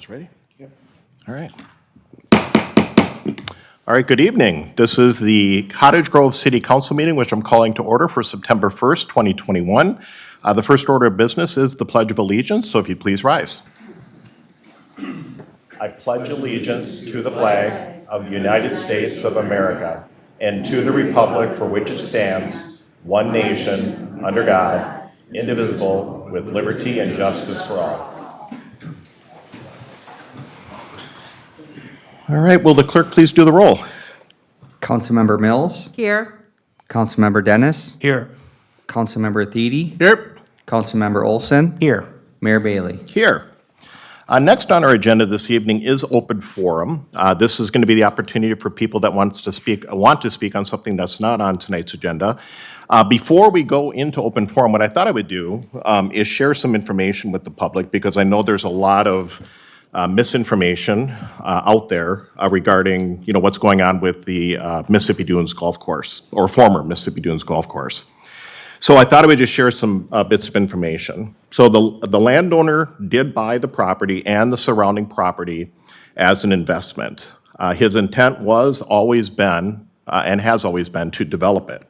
guys ready? Yep. All right. All right, good evening. This is the Cottage Grove City Council meeting, which I'm calling to order for September 1st, 2021. The first order of business is the Pledge of Allegiance, so if you'd please rise. I pledge allegiance to the flag of the United States of America and to the republic for which it stands, one nation, under God, indivisible, with liberty and justice for all. All right, will the clerk please do the roll? Councilmember Mills. Here. Councilmember Dennis. Here. Councilmember Thiede. Here. Councilmember Olson. Here. Mayor Bailey. Here. Next on our agenda this evening is open forum. This is going to be the opportunity for people that want to speak on something that's not on tonight's agenda. Before we go into open forum, what I thought I would do is share some information with the public, because I know there's a lot of misinformation out there regarding what's going on with the Mississippi Dunes Golf Course, or former Mississippi Dunes Golf Course. So I thought I would just share some bits of information. So the landowner did buy the property and the surrounding property as an investment. His intent was always been, and has always been, to develop it.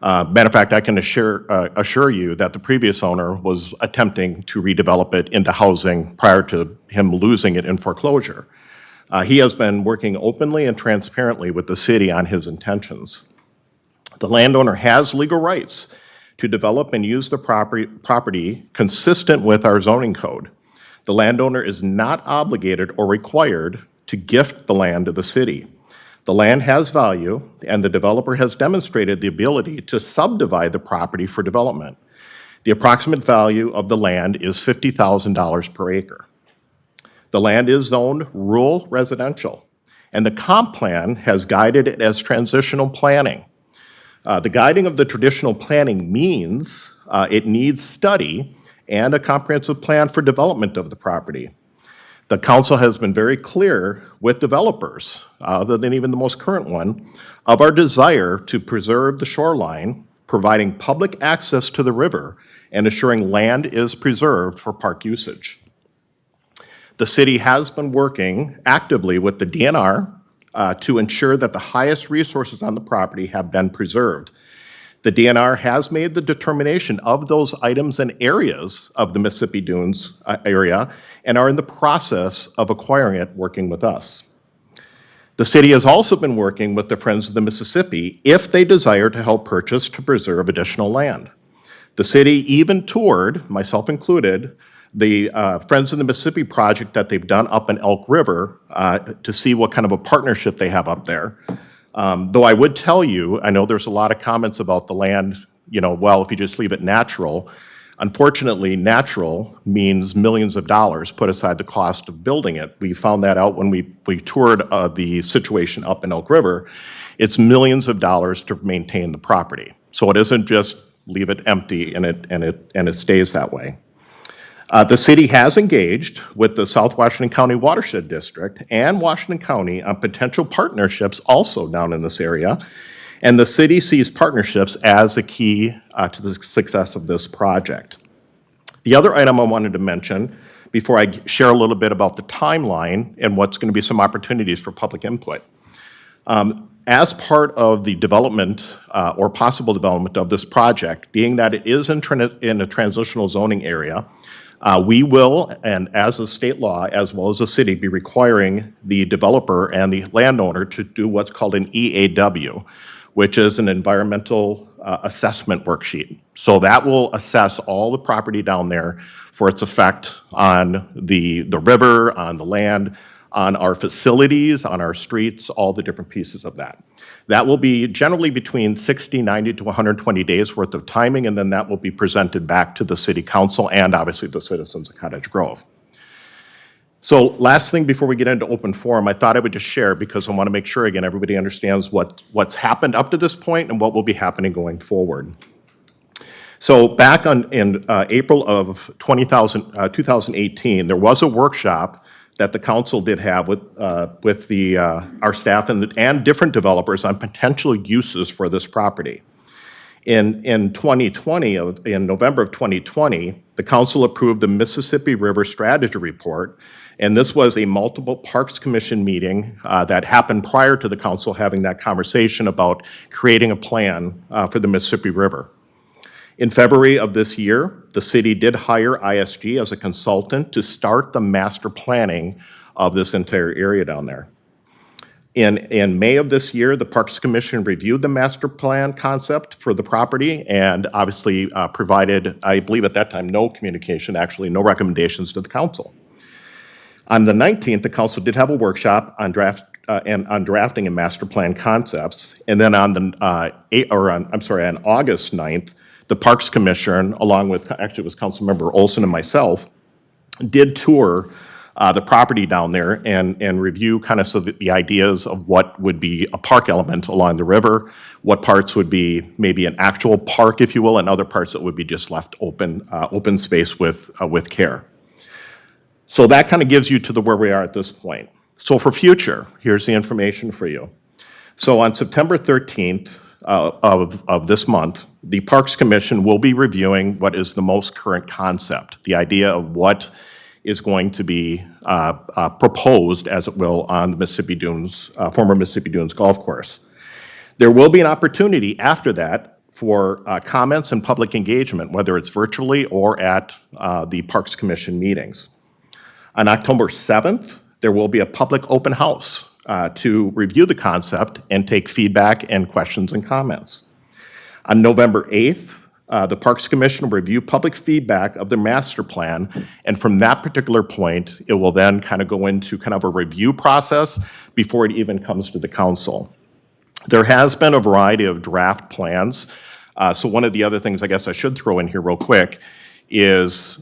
Matter of fact, I can assure you that the previous owner was attempting to redevelop it into housing prior to him losing it in foreclosure. He has been working openly and transparently with the city on his intentions. The landowner has legal rights to develop and use the property consistent with our zoning code. The landowner is not obligated or required to gift the land to the city. The land has value, and the developer has demonstrated the ability to subdivide the property for development. The approximate value of the land is $50,000 per acre. The land is zoned rural residential, and the comp plan has guided it as transitional planning. The guiding of the traditional planning means it needs study and a comprehensive plan for development of the property. The council has been very clear with developers, other than even the most current one, of our desire to preserve the shoreline, providing public access to the river, and ensuring land is preserved for park usage. The city has been working actively with the DNR to ensure that the highest resources on the property have been preserved. The DNR has made the determination of those items and areas of the Mississippi Dunes area and are in the process of acquiring it, working with us. The city has also been working with the Friends of the Mississippi if they desire to help purchase to preserve additional land. The city even toured, myself included, the Friends of the Mississippi project that they've done up in Elk River to see what kind of a partnership they have up there. Though I would tell you, I know there's a lot of comments about the land, well, if you just leave it natural. Unfortunately, natural means millions of dollars put aside the cost of building it. We found that out when we toured the situation up in Elk River. It's millions of dollars to maintain the property. So it isn't just leave it empty and it stays that way. The city has engaged with the South Washington County Watershed District and Washington County on potential partnerships also down in this area, and the city sees partnerships as a key to the success of this project. The other item I wanted to mention before I share a little bit about the timeline and what's going to be some opportunities for public input. As part of the development or possible development of this project, being that it is in a transitional zoning area, we will, and as a state law, as well as the city, be requiring the developer and the landowner to do what's called an EAW, which is an environmental assessment worksheet. So that will assess all the property down there for its effect on the river, on the land, on our facilities, on our streets, all the different pieces of that. That will be generally between 60, 90 to 120 days worth of timing, and then that will be presented back to the city council and obviously the citizens of Cottage Grove. So last thing before we get into open forum, I thought I would just share, because I want to make sure, again, everybody understands what's happened up to this point and what will be happening going forward. So back in April of 2018, there was a workshop that the council did have with our staff and different developers on potential uses for this property. In November of 2020, the council approved the Mississippi River Strategy Report, And this was a multiple Parks Commission meeting that happened prior to the council having that conversation about creating a plan for the Mississippi River. In February of this year, the city did hire ISG as a consultant to start the master planning of this entire area down there. In May of this year, the Parks Commission reviewed the master plan concept for the property and obviously provided, I believe at that time, no communication, actually no recommendations to the council. On the 19th, the council did have a workshop on drafting and master plan concepts, and then on on August 9th, the Parks Commission, along with, actually it was Councilmember Olson and myself, did tour the property down there and review kind of the ideas of what would be a park element along the river, what parts would be maybe an actual park, if you will, and other parts that would be just left open space with care. So that kind of gives you to where we are at this point. So for future, here's the information for you. So on September 13th of this month, the Parks Commission will be reviewing what is the most current concept, the idea of what is going to be proposed, as it will, on the Mississippi Dunes, former Mississippi Dunes Golf Course. There will be an opportunity after that for comments and public engagement, whether it's virtually or at the Parks Commission meetings. On October 7th, there will be a public open house to review the concept and take feedback and questions and comments. On November 8th, the Parks Commission will review public feedback of the master plan, and from that particular point, it will then kind of go into kind of a review process before it even comes to the council. There has been a variety of draft plans, so one of the other things I guess I should throw in here real quick is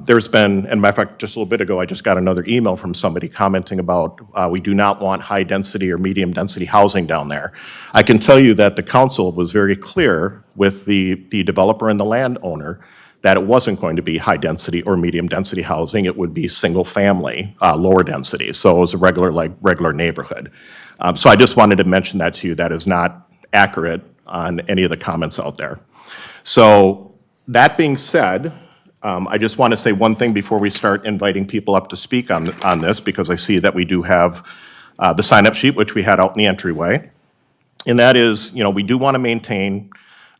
there's been, and matter of fact, just a little bit ago, I just got another email from somebody commenting about we do not want high density or medium density housing down there. I can tell you that the council was very clear with the developer and the landowner that it wasn't going to be high density or medium density housing. It would be single family, lower density. So it was a regular neighborhood. So I just wanted to mention that to you. That is not accurate on any of the comments out there. So that being said, I just want to say one thing before we start inviting people up to speak on this, because I see that we do have the sign-up sheet, which we had out in the entryway. And that is, you know, we do want to maintain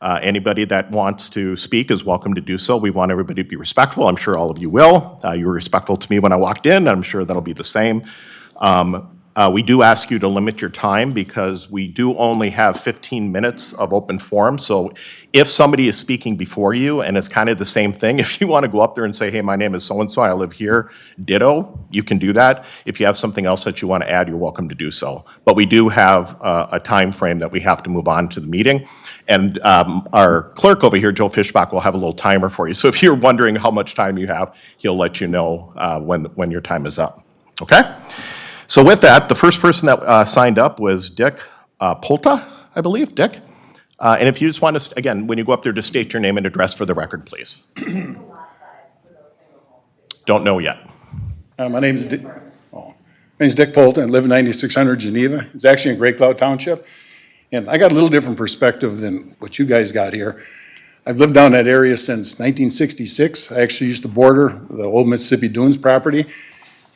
anybody that wants to speak is welcome to do so. We want everybody to be respectful. I'm sure all of you will. You were respectful to me when I walked in. I'm sure that'll be the same. We do ask you to limit your time because we do only have 15 minutes of open forum. So if somebody is speaking before you and it's kind of the same thing, if you want to go up there and say, hey, my name is so-and-so, I live here, ditto, you can do that. If you have something else that you want to add, you're welcome to do so. But we do have a time frame that we have to move on to the meeting. And our clerk over here, Joe Fishbach, will have a little timer for you. So if you're wondering how much time you have, he'll let you know when your time is up. Okay? So with that, the first person that signed up was Dick Polta, I believe. Dick? And if you just want to, again, when you go up there, just state your name and address for the record, please. Don't know yet. My name's Dick Polta. I live in 9600 Geneva. It's actually in Great Cloud Township. And I got a little different perspective than what you guys got here. I've lived down that area since 1966. I actually used to border the old Mississippi Dunes property.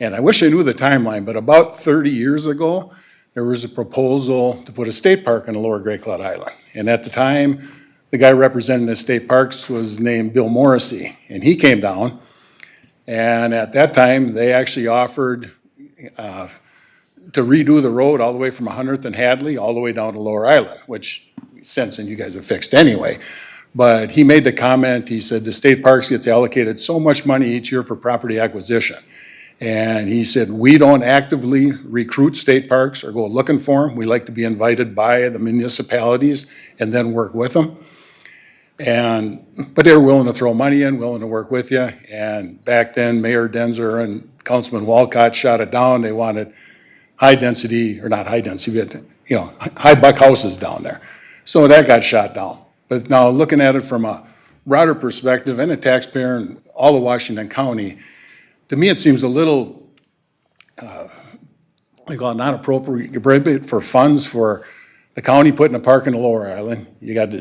And I wish I knew the timeline, but about 30 years ago, there was a proposal to put a state park on the lower Great Cloud Island. And at the time, the guy representing the state parks was named Bill Morrissey. And he came down, and at that time, they actually offered to redo the road all the way from 100th and Hadley all the way down to Lower Island, which since then you guys have fixed anyway. But he made the comment, he said the state parks gets allocated so much money each year for property acquisition. And he said, we don't actively recruit state parks or go looking for them. We like to be invited by the municipalities and then work with them. But they were willing to throw money in, willing to work with you. And back then, Mayor Denzer and Councilman Walcott shot it down. They wanted high density, or not high density, but high buck houses down there. So that got shot down. But now looking at it from a broader perspective and a taxpayer in all of Washington County, to me, it seems a little, not appropriate for funds for the county putting a park in the Lower Island. You got the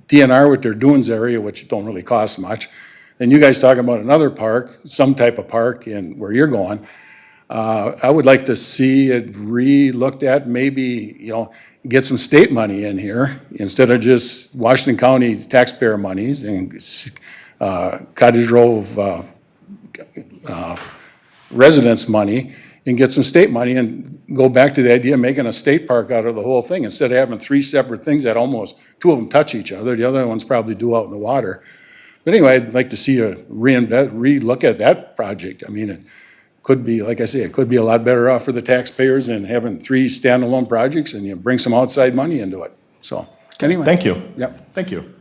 DNR with their dunes area, which don't really cost much. Then you guys talking about another park, some type of park in where you're going. I would like to see it re-looked at, maybe, get some state money in here instead of just Washington County taxpayer monies and Cottage Grove residents' money, and get some state money and go back to the idea of making a state park out of the whole thing instead of having three separate things that almost, two of them touch each other. The other ones probably do out in the water. But anyway, I'd like to see a re-look at that project. I mean, it could be, like I say, it could be a lot better off for the taxpayers than having three standalone projects, and you bring some outside money into it. So, anyway. Thank you. Yep. Thank you.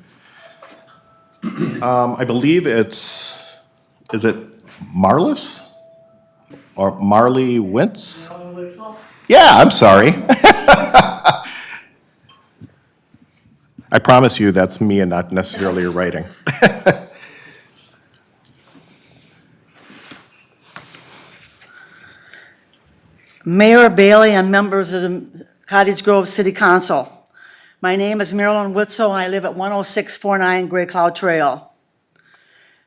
I believe is it Marlis? Or Marley Wintz? Yeah, I'm sorry. I promise you that's me and not necessarily your writing. Mayor Bailey and members of the Cottage Grove City Council. My name is Marilyn Witzel, and I live at 10649 Gray Cloud Trail.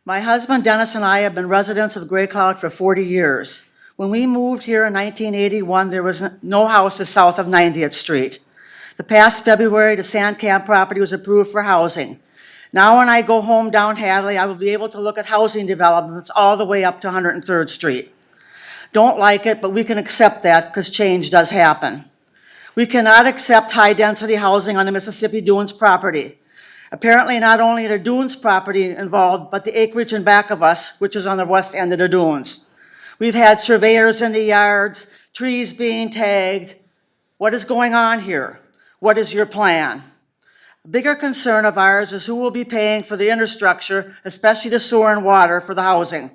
My husband Dennis and I have been residents of Gray Cloud for 40 years. When we moved here in 1981, there was no houses south of 90th Street. The past February, the Sand Camp property was approved for housing. Now when I go home down Hadley, I will be able to look at housing developments all the way up to 103rd Street. Don't like it, but we can accept that because change does happen. We cannot accept high-density housing on the Mississippi Dunes property. Apparently, not only the Dunes property involved, but the acreage in back of us, which is on the west end of the Dunes. We've had surveyors in the yards, trees being tagged. What is going on here? What is your plan? A bigger concern of ours is who will be paying for the infrastructure, especially the sewer and water for the housing.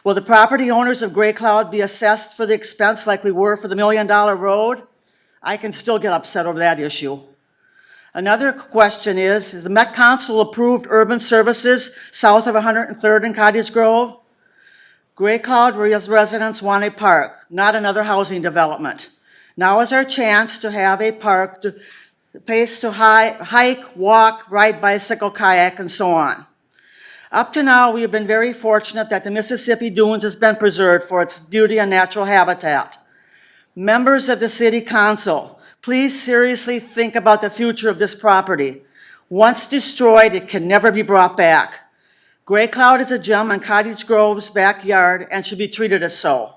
Will the property owners of Gray Cloud be assessed for the expense like we were for the $1 Million Road? I can still get upset over that issue. Another question is the Met Council approved urban services south of 103rd and Cottage Grove? Gray Cloud residents want a park, not another housing development. Now is our chance to have a park, to place to hike, walk, ride bicycle, kayak, and so on. Up to now, we have been very fortunate that the Mississippi Dunes has been preserved for its beauty and natural habitat. Members of the City Council, please seriously think about the future of this property. Once destroyed, it can never be brought back. Gray Cloud is a gem in Cottage Grove's backyard and should be treated as so.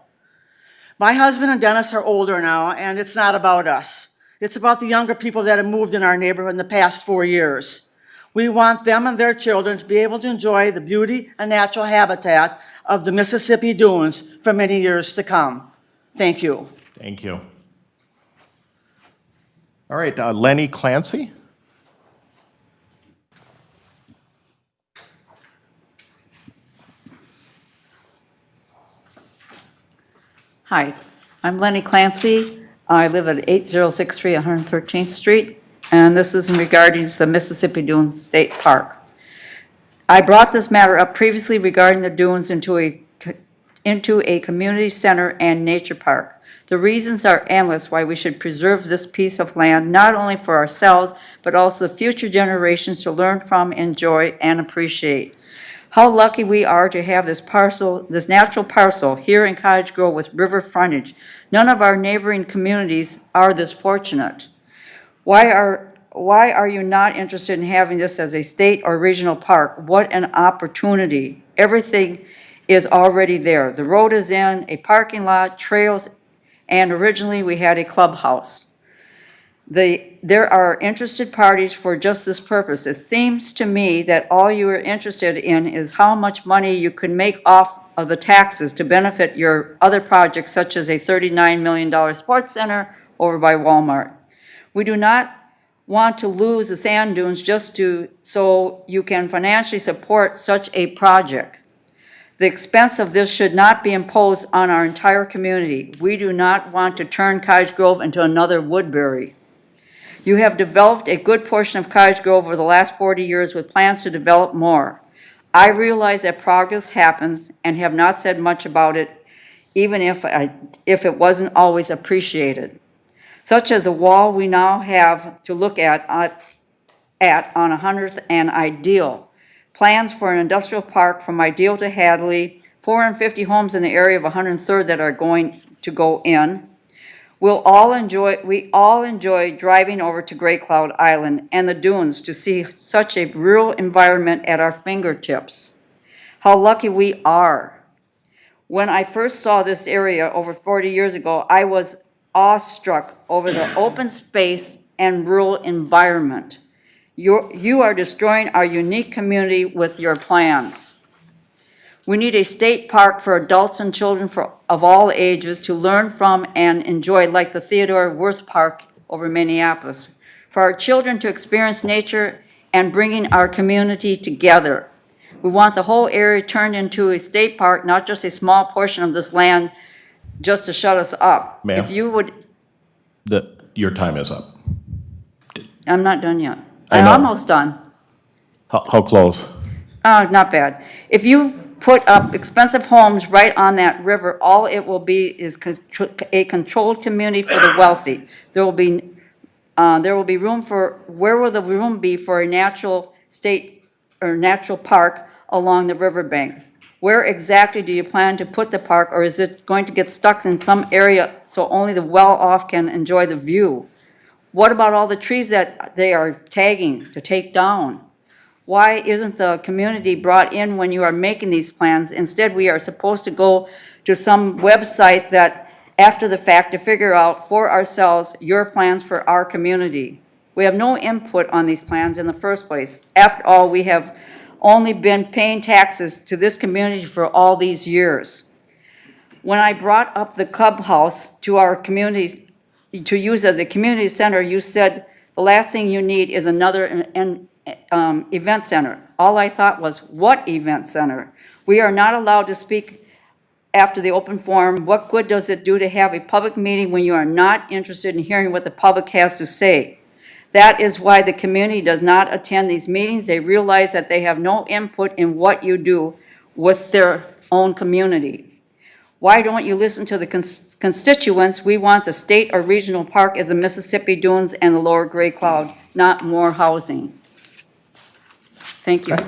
My husband and Dennis are older now, and it's not about us. It's about the younger people that have moved in our neighborhood in the past 4 years. We want them and their children to be able to enjoy the beauty and natural habitat of the Mississippi Dunes for many years to come. Thank you. Thank you. All right, Lenny Clancy. Hi, I'm Lenny Clancy. I live at 8063 113th Street, and this is regarding the Mississippi Dunes State Park. I brought this matter up previously regarding the dunes into a community center and nature park. The reasons are endless why we should preserve this piece of land, not only for ourselves, but also the future generations to learn from, enjoy, and appreciate. How lucky we are to have this parcel, this natural parcel here in Cottage Grove with river frontage. None of our neighboring communities are this fortunate. Why are you not interested in having this as a state or regional park? What an opportunity. Everything is already there. The road is in, a parking lot, trails, and originally we had a clubhouse. There are interested parties for just this purpose. It seems to me that all you are interested in is how much money you could make off of the taxes to benefit your other projects, such as a $39 million sports center over by Walmart. We do not want to lose the sand dunes so you can financially support such a project. The expense of this should not be imposed on our entire community. We do not want to turn Cottage Grove into another Woodbury. You have developed a good portion of Cottage Grove over the last 40 years with plans to develop more. I realize that progress happens and have not said much about it, even if it wasn't always appreciated. Such as the wall we now have to look at on 100th and Ideal. Plans for an industrial park from Ideal to Hadley, 450 homes in the area of 103rd that are going to go in. We all enjoy driving over to Gray Cloud Island and the dunes to see such a rural environment at our fingertips. How lucky we are. When I first saw this area over 40 years ago, I was awestruck over the open space and rural environment. You are destroying our unique community with your plans. We need a state park for adults and children of all ages to learn from and enjoy, like the Theodore Wirth Park over Minneapolis, for our children to experience nature and bringing our community together. We want the whole area turned into a state park, not just a small portion of this land just to shut us up. Ma'am? If you would, Your time is up. I'm not done yet. I I'm know. almost done. How close? Not bad. If you put up expensive homes right on that river, all it will be is a controlled community for the wealthy. There will be room for, where will the room be for a natural state or natural park along the riverbank? Where exactly do you plan to put the park, or is it going to get stuck in some area so only the well-off can enjoy the view? What about all the trees that they are tagging to take down? Why isn't the community brought in when you are making these plans? Instead, we are supposed to go to some website that, after the fact, to figure out for ourselves your plans for our community. We have no input on these plans in the first place. After all, we have only been paying taxes to this community for all these years. When I brought up the clubhouse to our community to use as a community center, you said the last thing you need is another event center. All I thought was, what event center? We are not allowed to speak after the open forum. What good does it do to have a public meeting when you are not interested in hearing what the public has to say? That is why the community does not attend these meetings. They realize that they have no input in what you do with their own community. Why don't you listen to the constituents? We want the state or regional park as the Mississippi Dunes and the Lower Gray Cloud, not more housing. Thank you. Okay.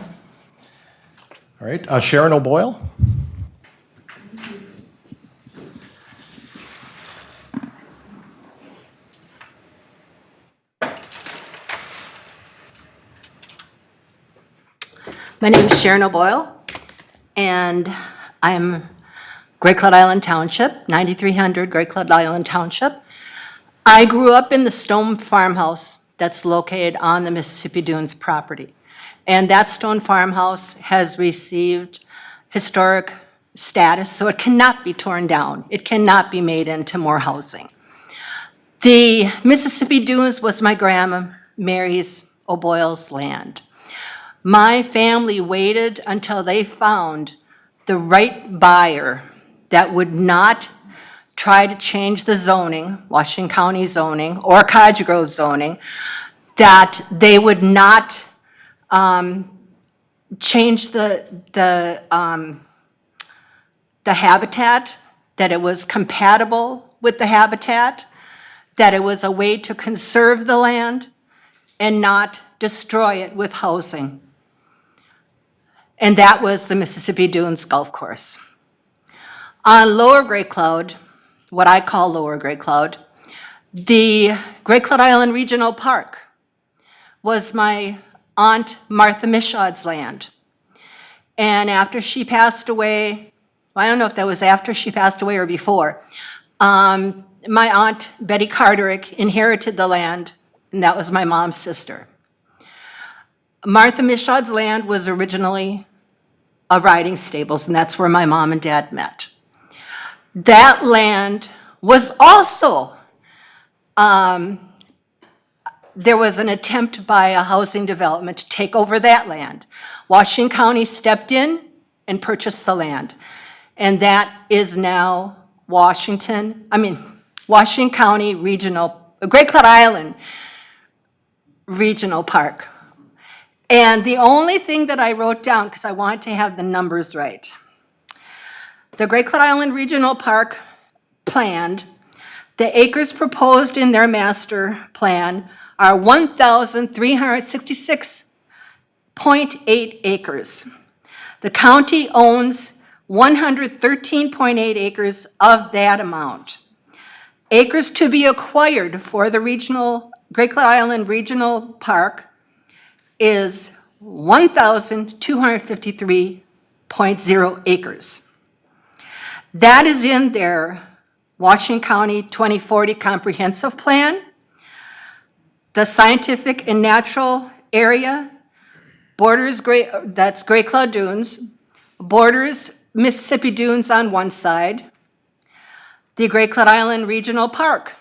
All right, Sharon O'Boyle? My name is Sharon O'Boyle, and I'm Gray Cloud Island Township, 9300 Gray Cloud Island Township. I grew up in the stone farmhouse that's located on the Mississippi Dunes property. And that stone farmhouse has received historic status, so it cannot be torn down. It cannot be made into more housing. The Mississippi Dunes was my grandma Mary's O'Boyle's land. My family waited until they found the right buyer that would not try to change the zoning, Washington County zoning, or Cottage Grove zoning, that they would not change the habitat, that it was compatible with the habitat, that it was a way to conserve the land and not destroy it with housing. And that was the Mississippi Dunes Golf Course. On Lower Gray Cloud, what I call Lower Gray Cloud, the Gray Cloud Island Regional Park was my Aunt Martha Michaud's land. And after she passed away, well, I don't know if that was after she passed away or before, my Aunt Betty Carterick inherited the land, and that was my mom's sister. Martha Michaud's land was originally a riding stables, and that's where my mom and dad met. That land was also, there was an attempt by a housing development to take over that land. Washington County stepped in and purchased the land. And that is now Washington County Regional, Gray Cloud Island Regional Park. And the only thing that I wrote down, because I wanted to have the numbers right, the Gray Cloud Island Regional Park planned, the acres proposed in their master plan are 1,366.8 acres. The county owns 113.8 acres of that amount. Acres to be acquired for the Great Cloud Island Regional Park is 1,253.0 acres. That is in their Washington County 2040 Comprehensive Plan, the Scientific and Natural Area, borders that's Great Cloud Dunes, borders Mississippi Dunes on one side, the Great Cloud Island Regional Park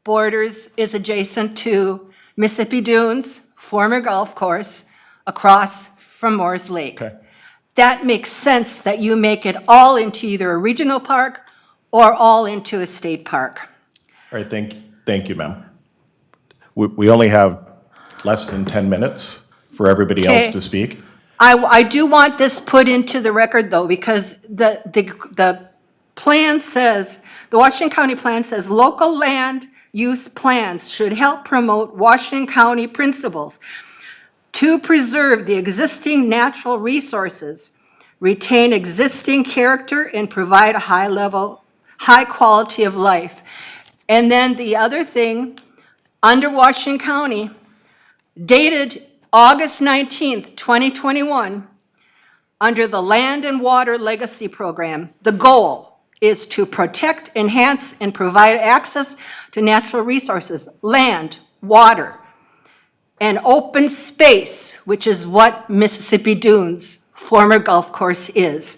borders is adjacent to Mississippi Dunes, former golf course, across from Moore's Lake. Okay. That makes sense that you make it all into either a regional park or all into a state park. All right, thank you, ma'am. We only have less than 10 minutes for everybody Okay. else to speak. I do want this put into the record, though, because the plan says, the Washington County plan says, local land use plans should help promote Washington County principles to preserve the existing natural resources, retain existing character, and provide a high quality of life. And then the other thing, under Washington County, dated August 19th, 2021, under the Land and Water Legacy Program, the goal is to protect, enhance, and provide access to natural resources, land, water, and open space, which is what Mississippi Dunes, former golf course, is.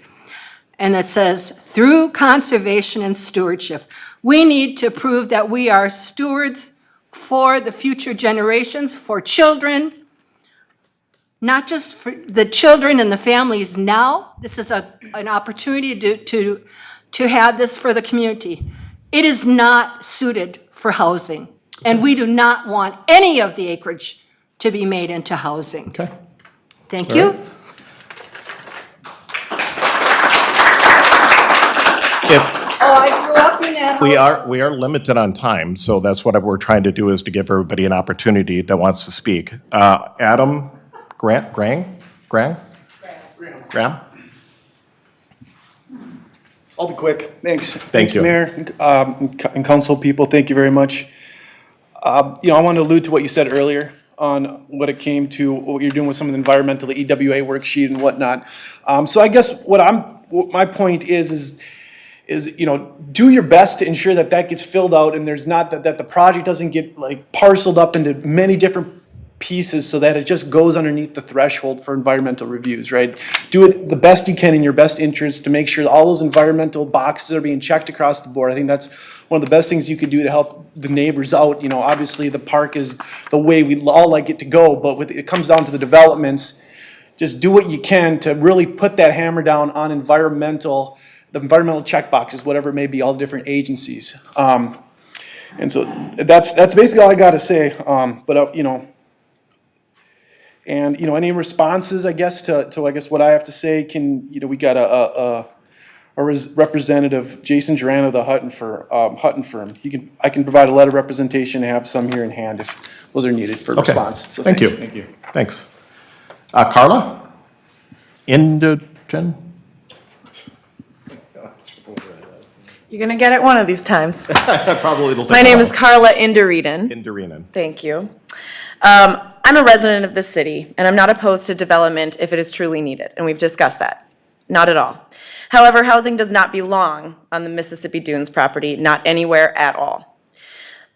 And it says, through conservation and stewardship. We need to prove that we are stewards for the future generations, for children, not just for the children and the families now. This is an opportunity to have this for the community. It is not suited for housing, and we do not want any of the acreage to be made into housing. Okay. Thank All you. right. If I grew up in that house. we are limited on time, so that's what we're trying to do, is to give everybody an opportunity that wants to speak. Adam Graham? I'll be quick. Thanks. Thank you. Thanks, Mayor, and council people. Thank you very much. I want to allude to what you said earlier on what it came to what you're doing with some of the environmental, the EWA worksheet and whatnot. So I guess what my point is do your best to ensure that gets filled out, and there's not that the project doesn't get like parceled up into many different pieces, so that it just goes underneath the threshold for environmental reviews, right? Do it the best you can in your best interest to make sure that all those environmental boxes are being checked across the board. I think that's one of the best things you could do to help the neighbors out. Obviously the park is the way we all like it to go, but when it comes down to the developments, just do what you can to really put that hammer down on the environmental check boxes, whatever it may be, all the different agencies. And so that's basically all I got to say. And any responses, I guess, to I guess what I have to say, we got a representative, Jason Duran of the Hutton firm. I can provide a letter of representation and have some here in hand if those are needed for Okay. response. So Thank thanks. you. Thanks. Carla? Indigen? You're going to get it one of these times. Probably it'll take My a name while. is Carla Indereden. Inderinen. Thank you. I'm a resident of this city, and I'm not opposed to development if it is truly needed, and we've discussed that. Not at all. However, housing does not belong on the Mississippi Dunes property, not anywhere at all.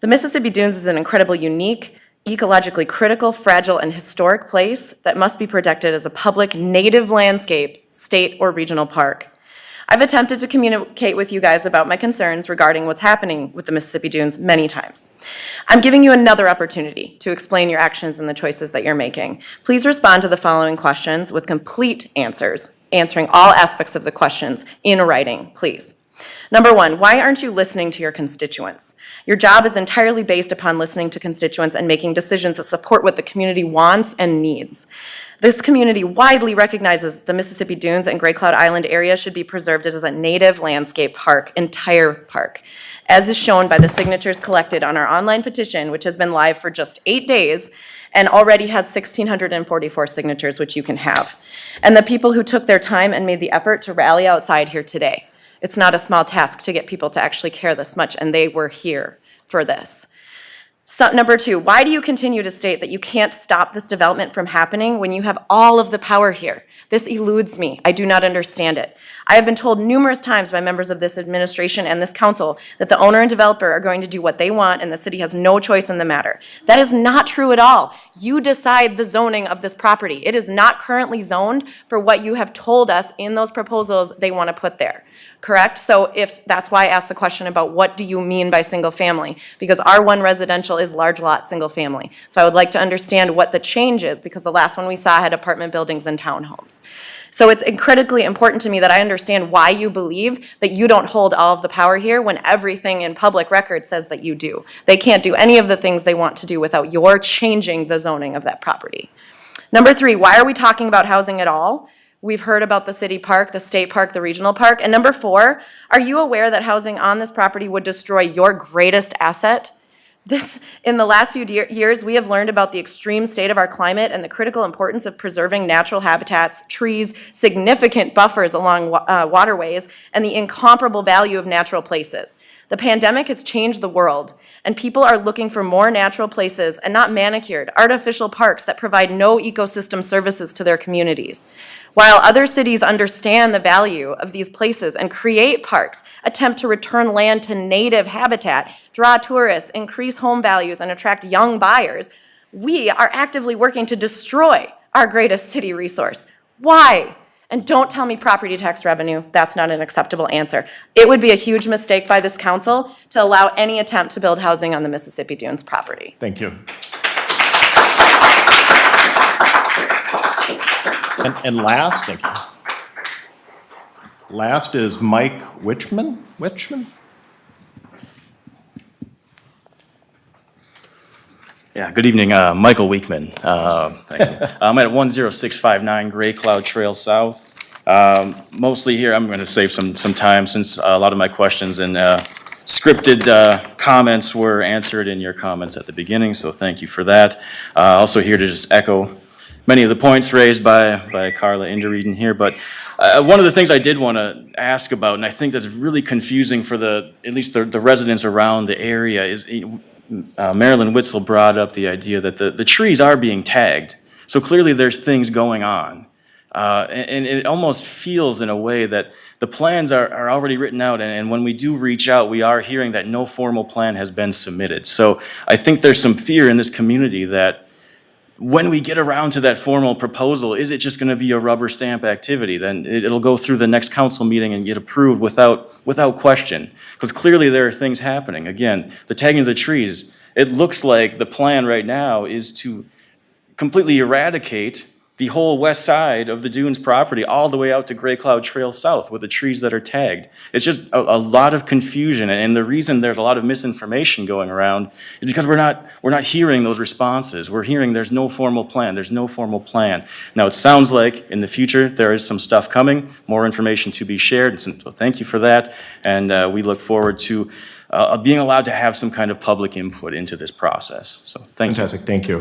The Mississippi Dunes is an incredibly unique, ecologically critical, fragile, and historic place that must be protected as a public native landscape, state or regional park. I've attempted to communicate with you guys about my concerns regarding what's happening with the Mississippi Dunes many times. I'm giving you another opportunity to explain your actions and the choices that you're making. Please respond to the following questions with complete answers, answering all aspects of the questions in writing, please. Number one, why aren't you listening to your constituents? Your job is entirely based upon listening to constituents and making decisions that support what the community wants and needs. This community widely recognizes the Mississippi Dunes and Great Cloud Island area should be preserved as a native landscape park, entire park, as is shown by the signatures collected on our online petition, which has been live for just 8 days and already has 1,644 signatures, which you can have. And the people who took their time and made the effort to rally outside here today. It's not a small task to get people to actually care this much, and they were here for this. So, number two, why do you continue to state that you can't stop this development from happening when you have all of the power here? This eludes me. I do not understand it. I have been told numerous times by members of this administration and this council that the owner and developer are going to do what they want and the city has no choice in the matter. That is not true at all. You decide the zoning of this property. It is not currently zoned for what you have told us in those proposals they want to put there. Correct? So if that's why I asked the question about what do you mean by single family? Because R1 residential is large lot single family. So I would like to understand what the change is, because the last one we saw had apartment buildings and townhomes. So it's critically important to me that I understand why you believe that you don't hold all of the power here when everything in public record says that you do. They can't do any of the things they want to do without your changing the zoning of that property. Number three, why are we talking about housing at all? We've heard about the city park, the state park, the regional park. And number four, are you aware that housing on this property would destroy your greatest asset? In the last few years, we have learned about the extreme state of our climate and the critical importance of preserving natural habitats, trees, significant buffers along waterways, and the incomparable value of natural places. The pandemic has changed the world, and people are looking for more natural places and not manicured, artificial parks that provide no ecosystem services to their communities. While other cities understand the value of these places and create parks, attempt to return land to native habitat, draw tourists, increase home values, and attract young buyers, we are actively working to destroy our greatest city resource. Why? And don't tell me property tax revenue. That's not an acceptable answer. It would be a huge mistake by this council to allow any attempt to build housing on the Mississippi Dunes property. Thank you. And last, thank you. Last is Mike Wichman? Yeah, good evening, Michael Weekman. Thank you. I'm at 10659 Gray Cloud Trail South. Mostly here, I'm going to save some time since a lot of my questions and scripted comments were answered in your comments at the beginning, so thank you for that. Also here to just echo many of the points raised by Carla Inderreeden here, but one of the things I did want to ask about, and I think that's really confusing for at least the residents around the area, is Marilyn Witzel brought up the idea that the trees are being tagged. So clearly there's things going on. And it almost feels in a way that the plans are already written out, and when we do reach out, we are hearing that no formal plan has been submitted. So I think there's some fear in this community that when we get around to that formal proposal, is it just going to be a rubber stamp activity? Then it'll go through the next council meeting and get approved without question. Because clearly there are things happening. Again, the tagging of the trees, it looks like the plan right now is to completely eradicate the whole west side of the Dunes property all the way out to Gray Cloud Trail South with the trees that are tagged. It's just a lot of confusion, and the reason there's a lot of misinformation going around is because we're not hearing those responses. We're hearing there's no formal plan, there's no formal plan. Now it sounds like in the future there is some stuff coming, more information to be shared, so thank you for that, and we look forward to being allowed to have some kind of public input into this process. So thank you. Fantastic, thank you.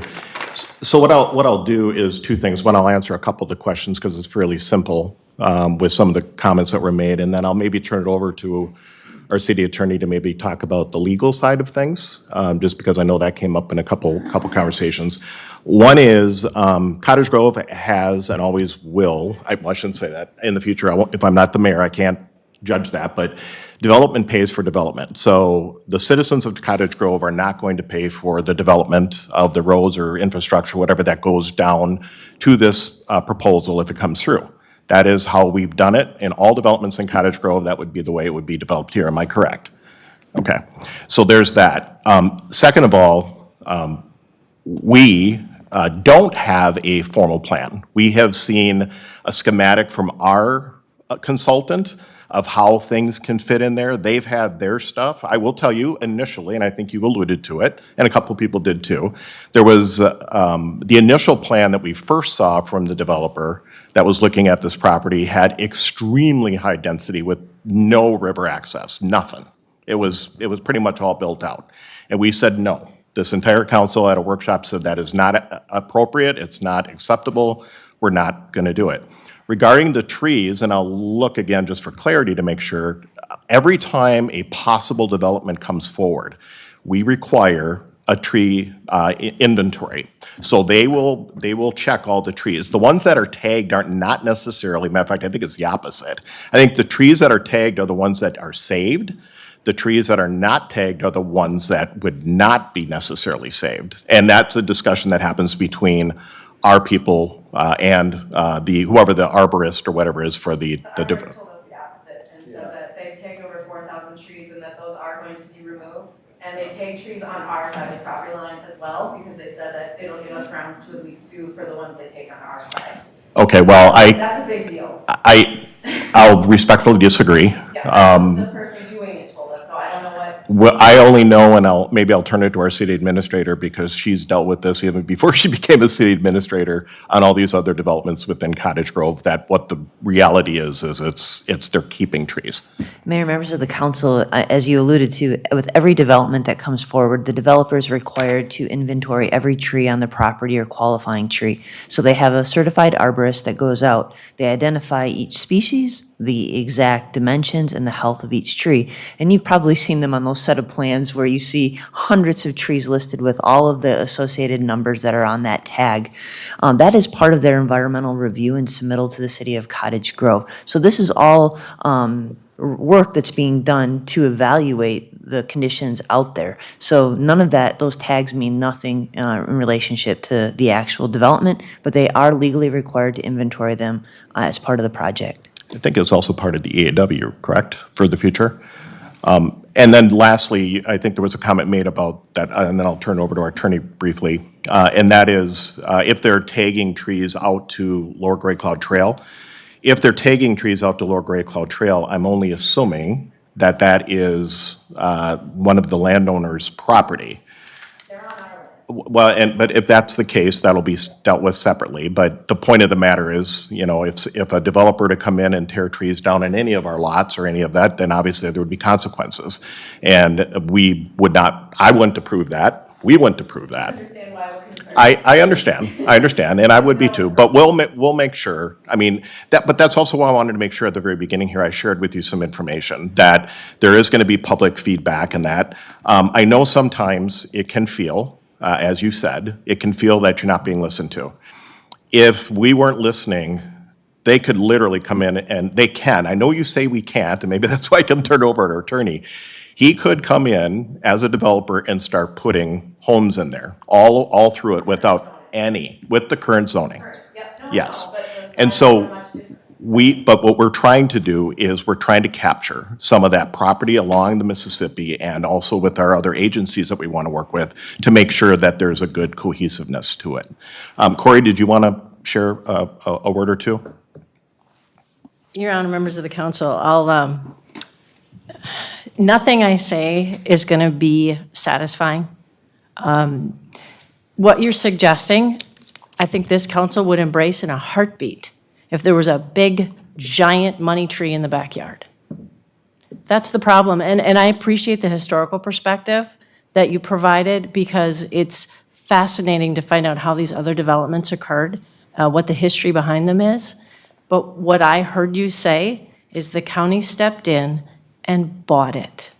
So what I'll do is two things. One, I'll answer a couple of the questions because it's fairly simple with some of the comments that were made, and then I'll maybe turn it over to our city attorney to maybe talk about the legal side of things, just because I know that came up in a couple conversations. One is Cottage Grove has and always will, I shouldn't say that, in the future, if I'm not the mayor, I can't judge that, but development pays for development. So the citizens of Cottage Grove are not going to pay for the development of the roads or infrastructure, whatever that goes down to this proposal if it comes through. That is how we've done it in all developments in Cottage Grove. That would be the way it would be developed here. Am I correct? Okay. So there's that. Second of all, we don't have a formal plan. We have seen a schematic from our consultant of how things can fit in there. They've had their stuff. I will tell you initially, and I think you alluded to it, and a couple of people did too, there was the initial plan that we first saw from the developer that was looking at this property had extremely high density with no river access, nothing. It was pretty much all built out. And we said no. This entire council at a workshop said that is not appropriate, it's not acceptable, we're not going to do it. Regarding the trees, and I'll look again just for clarity to make sure, every time a possible development comes forward, we require a tree inventory. So they will check all the trees. The ones that are tagged are not necessarily, matter of fact, I think it's the opposite. I think the trees that are tagged are the ones that are saved. The trees that are not tagged are the ones that would not be necessarily saved. And that's a discussion that happens between our people and whoever the arborist or whatever is for the. Told us the opposite, and said that they've tagged over 4,000 trees and that those are going to be removed. And they tag trees on our side of the property line as well, because they said that it'll give us grounds to at least sue for the ones they take on our side. Okay, well, That's a big deal. I'll respectfully disagree. Yeah, the person doing it told us, so I don't know what. Well, I only know, and maybe I'll turn it to our city administrator because she's dealt with this even before she became a city administrator on all these other developments within Cottage Grove, that what the reality is it's they're keeping trees. Mayor, members of the council, as you alluded to, with every development that comes forward, the developer is required to inventory every tree on the property or qualifying tree. So they have a certified arborist that goes out. They identify each species, the exact dimensions, and the health of each tree. And you've probably seen them on those set of plans where you see hundreds of trees listed with all of the associated numbers that are on that tag. That is part of their environmental review and submittal to the city of Cottage Grove. So this is all work that's being done to evaluate the conditions out there. So none of that, those tags mean nothing in relationship to the actual development, but they are legally required to inventory them as part of the project. I think it's also part of the EAW, correct, for the future? And then lastly, I think there was a comment made about that, and then I'll turn over to our attorney briefly, and that is if they're tagging trees out to Lower Gray Cloud Trail. If they're tagging trees out to Lower Gray Cloud Trail, I'm only assuming that that is one of the landowner's property. Well, but if that's the case, that'll be dealt with separately. But the point of the matter is, you know, if a developer to come in and tear trees down in any of our lots or any of that, then obviously there would be consequences. And we would not, I wouldn't approve that. We wouldn't approve that. Understand why we're concerned. I understand, and I would be too. But we'll make sure. I mean, but that's also why I wanted to make sure at the very beginning here, I shared with you some information that there is going to be public feedback and that. I know sometimes it can feel, as you said, it can feel that you're not being listened to. If we weren't listening, they could literally come in, and they can. I know you say we can't, and maybe that's why I can turn it over to our attorney. He could come in as a developer and start putting homes in there, all through it with the current zoning. Yes. And so but what we're trying to do is we're trying to capture some of that property along the Mississippi and also with our other agencies that we want to work with to make sure that there's a good cohesiveness to it. Corey, did you want to share a word or two? Your Honor, members of the council, nothing I say is going to be satisfying. What you're suggesting, I think this council would embrace in a heartbeat if there was a big, giant money tree in the backyard. That's the problem. And I appreciate the historical perspective that you provided because it's fascinating to find out how these other developments occurred, what the history behind them is. But what I heard you say is the county stepped in and bought it.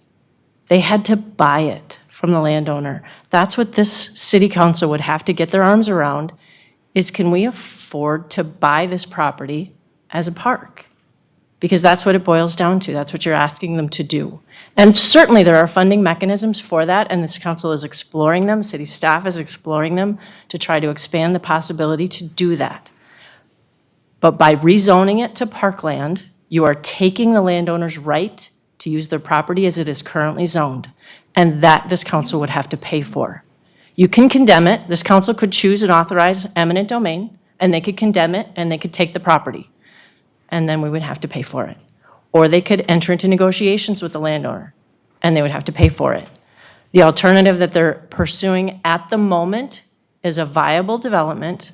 They had to buy it from the landowner. That's what this city council would have to get their arms around, is can we afford to buy this property as a park? Because that's what it boils down to. That's what you're asking them to do. And certainly there are funding mechanisms for that, and this council is exploring them, city staff is exploring them to try to expand the possibility to do that. But by rezoning it to parkland, you are taking the landowner's right to use their property as it is currently zoned, and that this council would have to pay for. You can condemn it. This council could choose and authorize eminent domain, and they could condemn it, and they could take the property, and then we would have to pay for it. Or they could enter into negotiations with the landowner, and they would have to pay for it. The alternative that they're pursuing at the moment is a viable development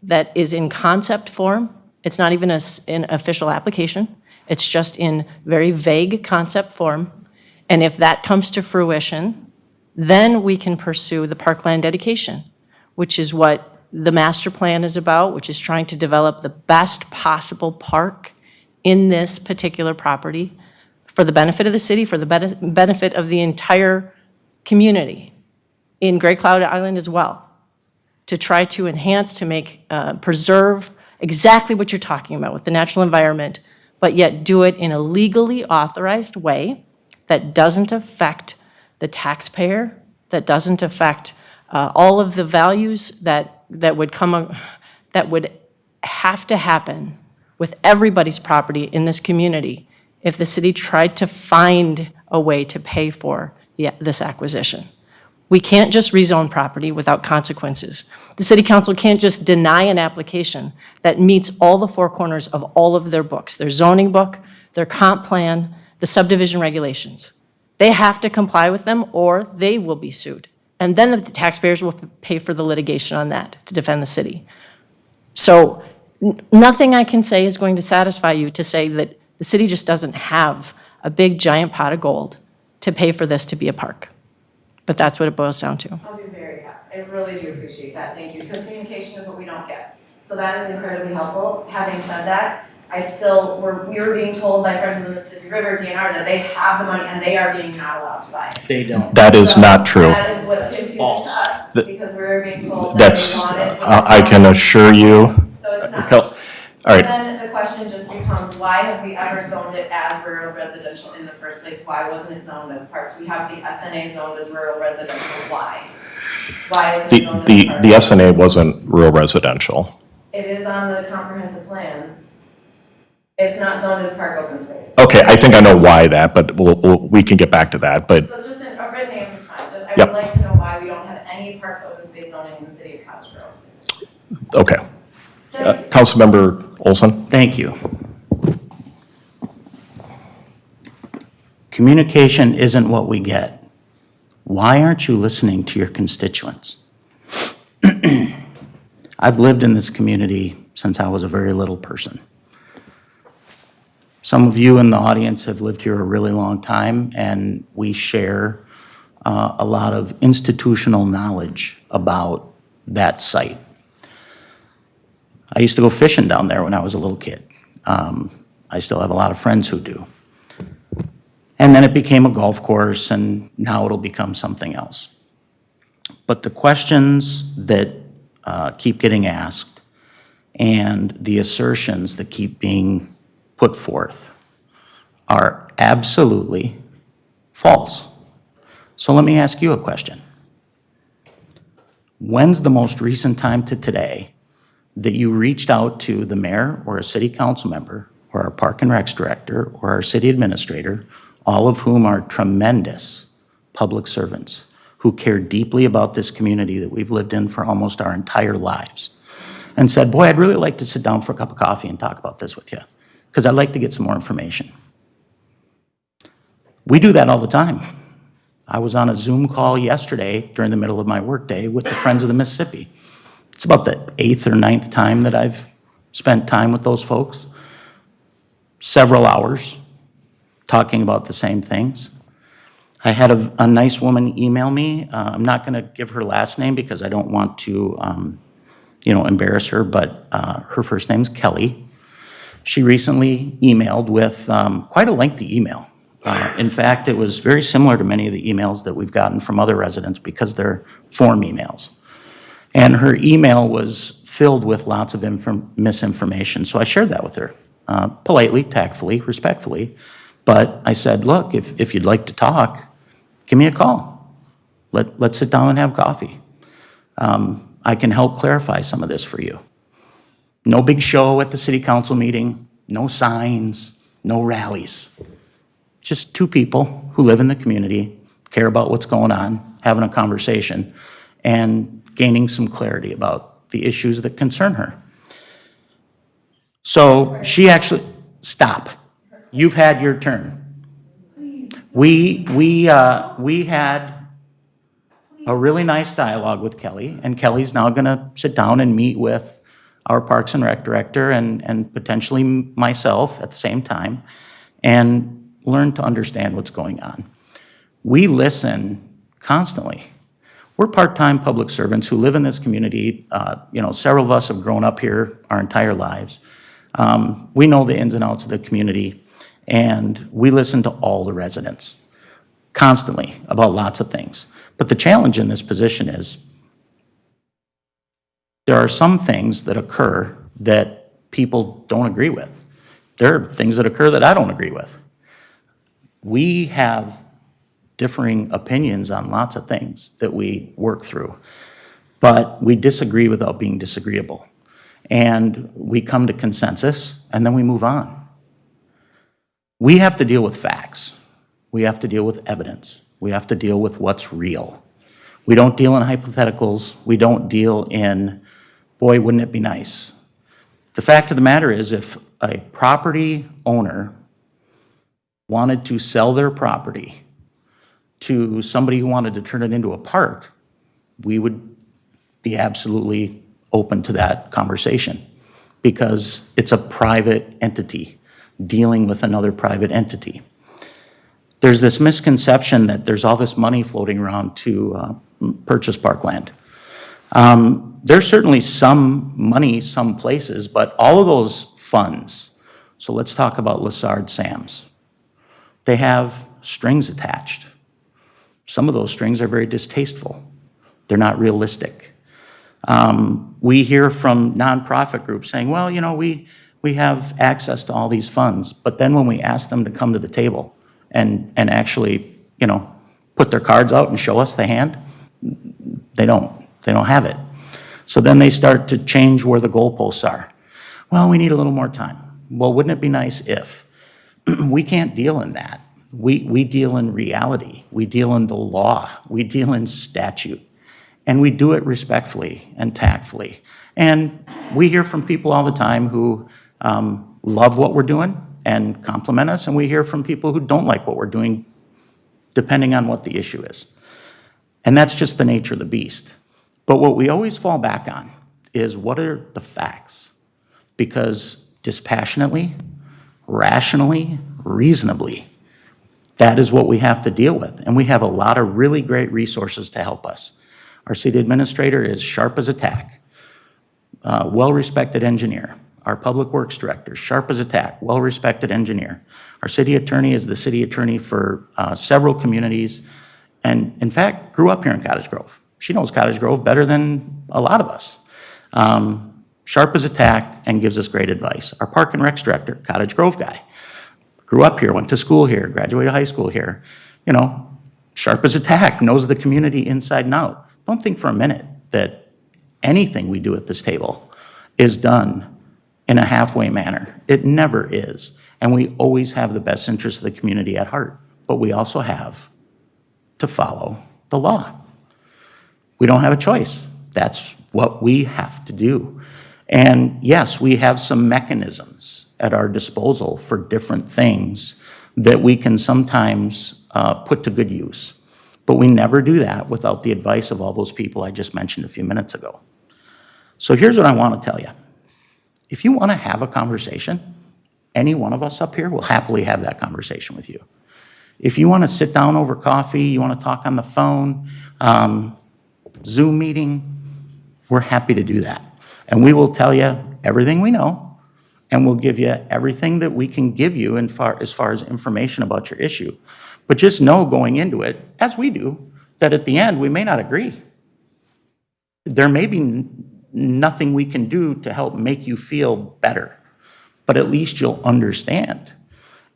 that is in concept form. It's not even an official application. It's just in very vague concept form. And if that comes to fruition, Then we can pursue the parkland dedication, which is what the master plan is about, which is trying to develop the best possible park in this particular property for the benefit of the city, for the benefit of the entire community in Great Cloud Island as well, to try to enhance, to make, preserve exactly what you're talking about with the natural environment, but yet do it in a legally authorized way that doesn't affect the taxpayer, that doesn't affect all of the values that would have to happen with everybody's property in this community if the city tried to find a way to pay for this acquisition. We can't just rezone property without consequences. The city council can't just deny an application that meets all the four corners of all of their books, their zoning book, their comp plan, the subdivision regulations. They have to comply with them or they will be sued. And then the taxpayers will pay for the litigation on that to defend the city. So nothing I can say is going to satisfy you to say that the city just doesn't have a big giant pot of gold to pay for this to be a park. But that's what it boils down to. I'll be very fast. I really do appreciate that, thank you, because communication is what we don't get. So that is incredibly helpful. Having said that, we were being told by Friends of the Mississippi River, DNR, that they have the money and they are being not allowed to buy. They don't. That is not true. That is what's confusing to us, Th- because we're being told that they That's, want it. I can assure you. So it's not. All right. Then the question just becomes, why have we ever zoned it as rural residential in the first place? Why wasn't it zoned as parks? We have the SNA zoned as rural residential, why? Why isn't it zoned as parks? The SNA wasn't rural residential. It is on the comprehensive plan. It's not zoned as park open space. Okay, I think I know why that, but we can get back to that, but So just a written answer is fine. I Yep. would like to know why we don't have any parks open space zoning in the city of Cottage Grove. okay. Councilmember Olson? Thank you. Communication isn't what we get. Why aren't you listening to your constituents? I've lived in this community since I was a very little person. Some of you in the audience have lived here a really long time, and we share a lot of institutional knowledge about that site. I used to go fishing down there when I was a little kid. I still have a lot of friends who do. And then it became a golf course, and now it'll become something else. But the questions that keep getting asked and the assertions that keep being put forth are absolutely false. So let me ask you a question. When's the most recent time to today that you reached out to the mayor or a city council member or our park and recs director or our city administrator, all of whom are tremendous public servants who care deeply about this community that we've lived in for almost our entire lives, and said, boy, I'd really like to sit down for a cup of coffee and talk about this with you, because I'd like to get some more information. We do that all the time. I was on a Zoom call yesterday during the middle of my workday with the Friends of the Mississippi. It's about the 8th or 9th time that I've spent time with those folks. Several hours talking about the same things. I had a nice woman email me. I'm not going to give her last name because I don't want to, embarrass her, but her first name's Kelly. She recently emailed with quite a lengthy email. In fact, it was very similar to many of the emails that we've gotten from other residents because they're form emails. And her email was filled with lots of misinformation, so I shared that with her, politely, tactfully, respectfully. But I said, look, if you'd like to talk, give me a call. Let's sit down and have coffee. I can help clarify some of this for you. No big show at the city council meeting, no signs, no rallies. Just two people who live in the community, care about what's going on, having a conversation, and gaining some clarity about the issues that concern her. So she actually, stop. You've had your turn. We had a really nice dialogue with Kelly, and Kelly's now gonna sit down and meet with our Parks and Rec director and potentially myself at the same time, and learn to understand what's going on. We listen constantly. We're part-time public servants who live in this community. Several of us have grown up here our entire lives. We know the ins and outs of the community, and we listen to all the residents constantly about lots of things. But the challenge in this position is there are some things that occur that people don't agree with. There are things that occur that I don't agree with. We have differing opinions on lots of things that we work through, but we disagree without being disagreeable. And we come to consensus, and then we move on. We have to deal with facts. We have to deal with evidence. We have to deal with what's real. We don't deal in hypotheticals. We don't deal in, boy, wouldn't it be nice. The fact of the matter is, if a property owner wanted to sell their property to somebody who wanted to turn it into a park, we would be absolutely open to that conversation, because it's a private entity dealing with another private entity. There's this misconception that there's all this money floating around to purchase parkland. There's certainly some money some places, but all of those funds, so let's talk about Lessard Sam's. They have strings attached. Some of those strings are very distasteful. They're not realistic. We hear from nonprofit groups saying, well, we have access to all these funds, but then when we ask them to come to the table and actually, put their cards out and show us the hand, they don't have it. So then they start to change where the goalposts are. Well, we need a little more time. Well, wouldn't it be nice if? We can't deal in that. We deal in reality. We deal in the law. We deal in statute. And we do it respectfully and tactfully. And we hear from people all the time who love what we're doing and compliment us, and we hear from people who don't like what we're doing, depending on what the issue is. And that's just the nature of the beast. But what we always fall back on is, what are the facts? Because dispassionately, rationally, reasonably, that is what we have to deal with. And we have a lot of really great resources to help us. Our city administrator is sharp as a tack, well-respected engineer. Our public works director, sharp as a tack, well-respected engineer. Our city attorney is the city attorney for several communities, and in fact, grew up here in Cottage Grove. She knows Cottage Grove better than a lot of us. Sharp as a tack and gives us great advice. Our park and recs director, Cottage Grove guy. Grew up here, went to school here, graduated high school here. Sharp as a tack, knows the community inside and out. Don't think for a minute that anything we do at this table is done in a halfway manner. It never is. And we always have the best interest of the community at heart. But we also have to follow the law. We don't have a choice. That's what we have to do. And yes, we have some mechanisms at our disposal for different things that we can sometimes put to good use. But we never do that without the advice of all those people I just mentioned a few minutes ago. So here's what I want to tell you. If you want to have a conversation, any one of us up here will happily have that conversation with you. If you want to sit down over coffee, you want to talk on the phone, Zoom meeting, we're happy to do that. And we will tell you everything we know, and we'll give you everything that we can give you as far as information about your issue. But just know going into it, as we do, that at the end, we may not agree. There may be nothing we can do to help make you feel better, but at least you'll understand.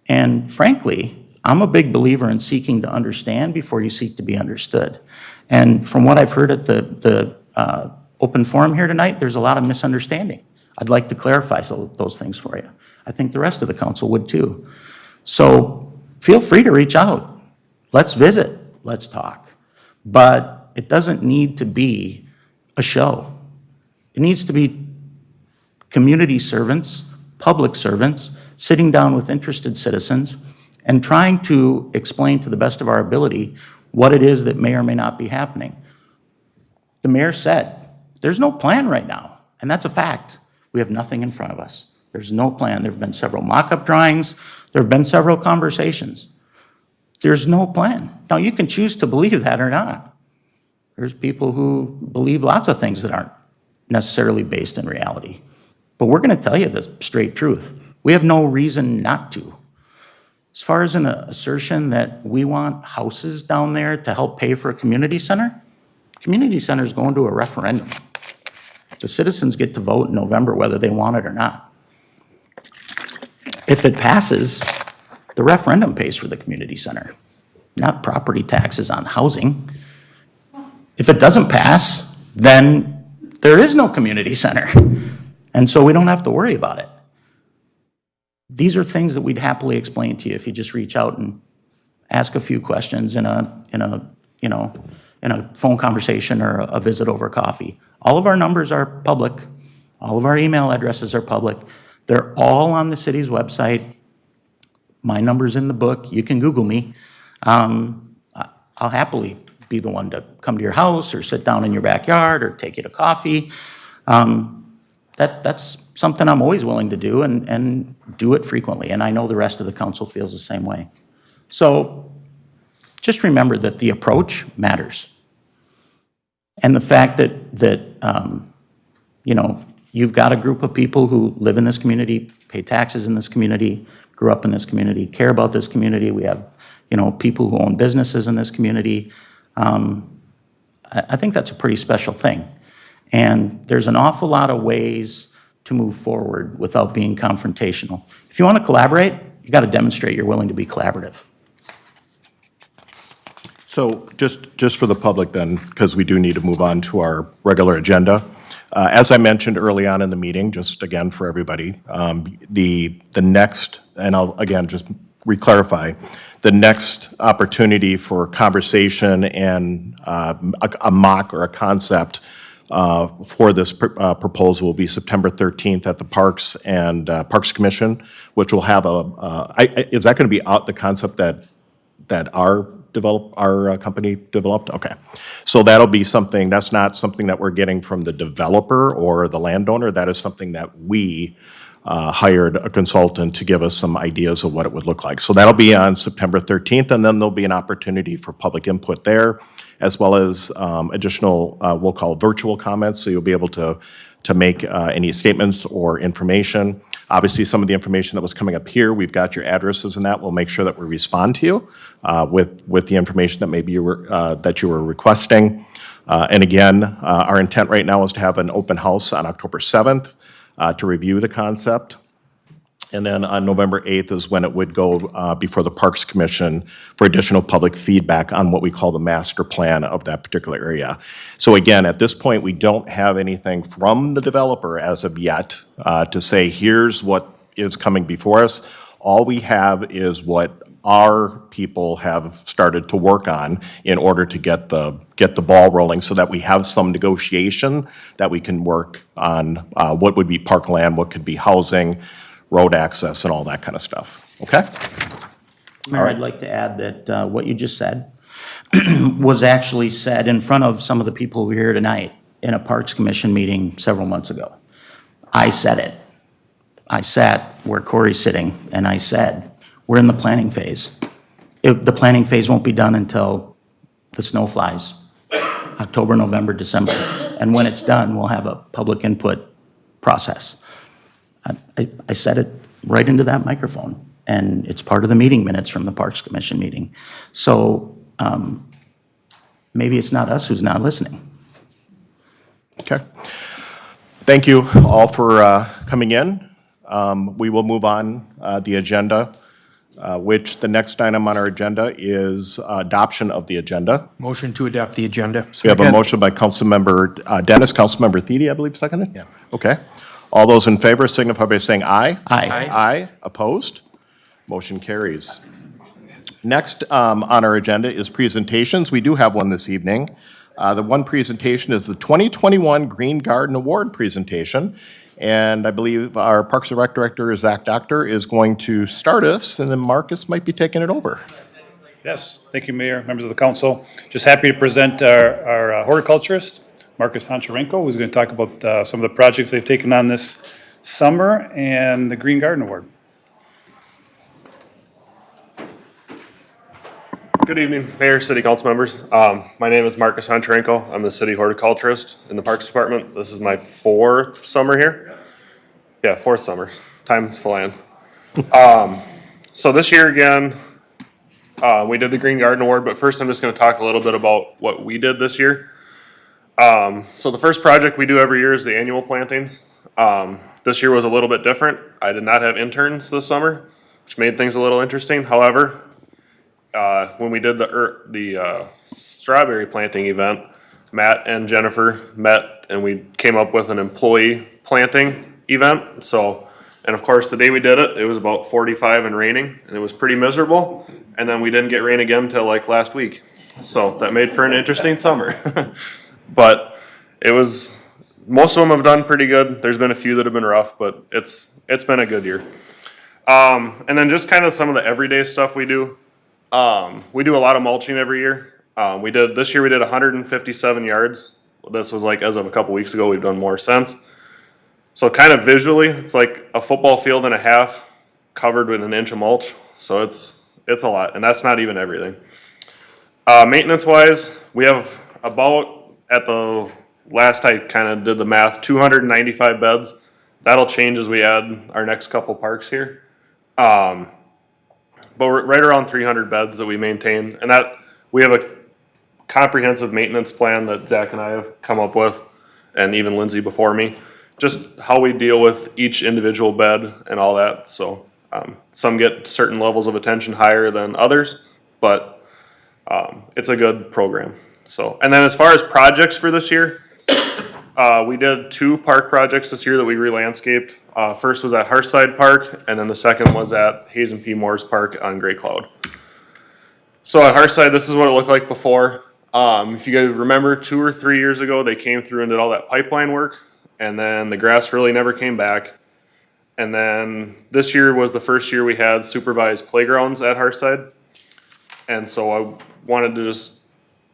And frankly, I'm a big believer in seeking to understand before you seek to be understood. And from what I've heard at the open forum here tonight, there's a lot of misunderstanding. I'd like to clarify those things for you. I think the rest of the council would too. So feel free to reach out. Let's visit, let's talk. But it doesn't need to be a show. It needs to be community servants, public servants, sitting down with interested citizens and trying to explain to the best of our ability what it is that may or may not be happening. The mayor said, there's no plan right now, and that's a fact. We have nothing in front of us. There's no plan. There have been several mock-up drawings. There have been several conversations. There's no plan. Now, you can choose to believe that or not. There's people who believe lots of things that aren't necessarily based in reality. But we're going to tell you the straight truth. We have no reason not to. As far as an assertion that we want houses down there to help pay for a community center is going to a referendum. The citizens get to vote in November whether they want it or not. If it passes, the referendum pays for the community center, not property taxes on housing. If it doesn't pass, then there is no community center. And so we don't have to worry about it. These are things that we'd happily explain to you if you just reach out and ask a few questions in a phone conversation or a visit over coffee. All of our numbers are public. All of our email addresses are public. They're all on the city's website. My number's in the book. You can Google me. I'll happily be the one to come to your house or sit down in your backyard or take you to coffee. That's something I'm always willing to do and do it frequently. And I know the rest of the council feels the same way. So just remember that the approach matters. And the fact that you've got a group of people who live in this community, pay taxes in this community, grew up in this community, care about this community. We have, people who own businesses in this community. I think that's a pretty special thing. And there's an awful lot of ways to move forward without being confrontational. If you want to collaborate, you got to demonstrate you're willing to be collaborative. So just for the public then, because we do need to move on to our regular agenda. As I mentioned early on in the meeting, just again for everybody, the next, and I'll again just re-clarify, the next opportunity for conversation and a mock or a concept for this proposal will be September 13th at the Parks and Parks Commission, which will have is that going to be out the concept that our company developed? Okay. So that'll be something, that's not something that we're getting from the developer or the landowner. That is something that we hired a consultant to give us some ideas of what it would look like. So that'll be on September 13th, and then there'll be an opportunity for public input there, as well as additional, we'll call virtual comments, so you'll be able to make any statements or information. Obviously, some of the information that was coming up here, we've got your addresses and that. We'll make sure that we respond to you with the information that maybe you were requesting. And again, our intent right now is to have an open house on October 7th to review the concept. And then on November 8th is when it would go before the Parks Commission for additional public feedback on what we call the master plan of that particular area. So again, at this point, we don't have anything from the developer as of yet to say, here's what is coming before us. All we have is what our people have started to work on in order to get the ball rolling so that we have some negotiation that we can work on what would be parkland, what could be housing, road access, and all that kind of stuff. Okay? Mayor, I'd like to add that what you just said was actually said in front of some of the people who were here tonight in a Parks Commission meeting several months ago. I said it. I sat where Corey's sitting, and I said, we're in the planning phase. The planning phase won't be done until the snow flies, October, November, December. And when it's done, we'll have a public input process. I said it right into that microphone, and it's part of the meeting minutes from the Parks Commission meeting. So maybe it's not us who's not listening. Okay. Thank you all for coming in. We will move on the agenda, which the next item on our agenda is adoption of the agenda. Motion to adopt the agenda. We have a motion by Councilmember Dennis, Councilmember Thiede, I believe, seconded? Yeah. Okay. All those in favor signify by saying aye. Aye. Aye. Opposed? Motion carries. Next on our agenda is presentations. We do have one this evening. The one presentation is the 2021 Green Garden Award presentation. And I believe our Parks and Rec Director, Zach Doctor, is going to start us, and then Marcus might be taking it over. Yes, thank you, Mayor, members of the council. Just happy to present our horticulturist, Marcus Honcharenko, who's going to talk about some of the projects they've taken on this summer and the Green Garden Award. Good evening, Mayor, City Council members. My name is Marcus Hunterenko. I'm the City Horticulturist in the Parks Department. This is my 4th summer here. Yeah, 4th summer. Time's flying. So this year again, we did the Green Garden Award, but first I'm just going to talk a little bit about what we did this year. So the first project we do every year is the annual plantings. This year was a little bit different. I did not have interns this summer, which made things a little interesting. However, when we did the strawberry planting event, Matt and Jennifer met and we came up with an employee planting event. So, and of course, the day we did it, it was about 45 and raining, and it was pretty miserable. And then we didn't get rain again until like last week. So that made for an interesting summer. But it was, most of them have done pretty good. There's been a few that have been rough, but it's been a good year. And then just kind of some of the everyday stuff we do. We do a lot of mulching every year. This year we did 157 yards. This was like as of a couple weeks ago. We've done more since. So kind of visually, it's like a football field and a half covered with an inch of mulch. So it's a lot, and that's not even everything. Maintenance wise, we have about, at the last I kind of did the math, 295 beds. That'll change as we add our next couple parks here. But we're right around 300 beds that we maintain, and that we have a comprehensive maintenance plan that Zach and I have come up with, and even Lindsay before me, just how we deal with each individual bed and all that. So some get certain levels of attention higher than others, but it's a good program. So, and then as far as projects for this year, we did 2 park projects this year that we re-landscaped. First was at Hearthside Park, and then the second was at Hazen P. Moore's Park on Gray Cloud. So at Hearthside, this is what it looked like before. If you guys remember, 2 or 3 years ago, they came through and did all that pipeline work, and then the grass really never came back. And then this year was the first year we had supervised playgrounds at Hearthside. And so I wanted to just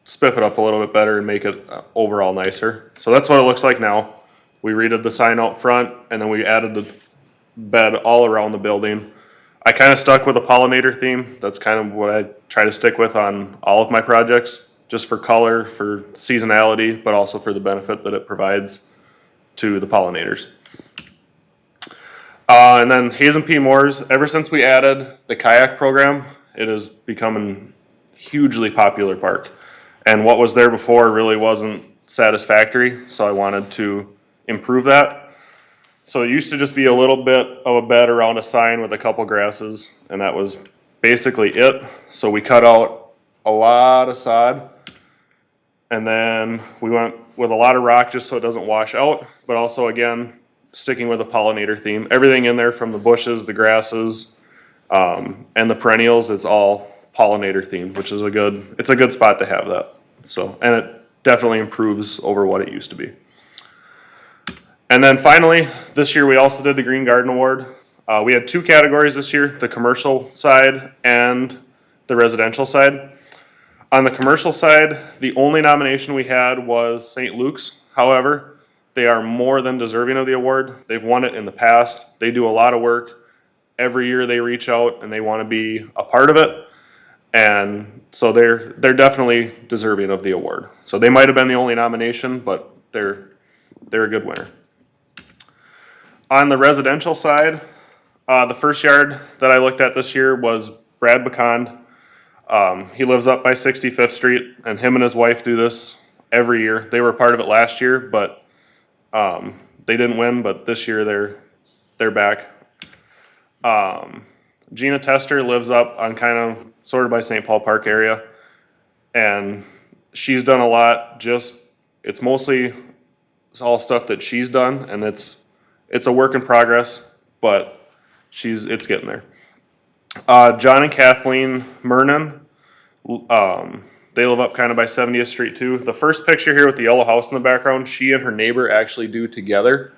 spiff it up a little bit better and make it overall nicer. So that's what it looks like now. We redid the sign out front, and then we added the bed all around the building. I kind of stuck with a pollinator theme. That's kind of what I try to stick with on all of my projects, just for color, for seasonality, but also for the benefit that it provides to the pollinators. And then Hazen P. Moore's, ever since we added the kayak program, it has become a hugely popular park. And what was there before really wasn't satisfactory, so I wanted to improve that. So it used to just be a little bit of a bed around a sign with a couple grasses, and that was basically it. So we cut out a lot of sod, and then we went with a lot of rock just so it doesn't wash out, but also again, sticking with a pollinator theme. Everything in there from the bushes, the grasses, and the perennials, it's all pollinator themed, which is it's a good spot to have that. So, and it definitely improves over what it used to be. And then finally, this year we also did the Green Garden Award. We had 2 categories this year, the commercial side and the residential side. On the commercial side, the only nomination we had was St. Luke's. However, they are more than deserving of the award. They've won it in the past. They do a lot of work. Every year they reach out and they want to be a part of it. And so they're definitely deserving of the award. So they might have been the only nomination, but they're a good winner. On the residential side, the first yard that I looked at this year was Brad Bacond. He lives up by 65th Street, and him and his wife do this every year. They were part of it last year, but they didn't win, but this year they're back. Gina Tester lives up on kind of sort of by St. Paul Park area, and she's done a lot. It's all stuff that she's done, and it's a work in progress, but it's getting there. John and Kathleen Mernon, they live up kind of by 70th Street too. The first picture here with the yellow house in the background, she and her neighbor actually do together,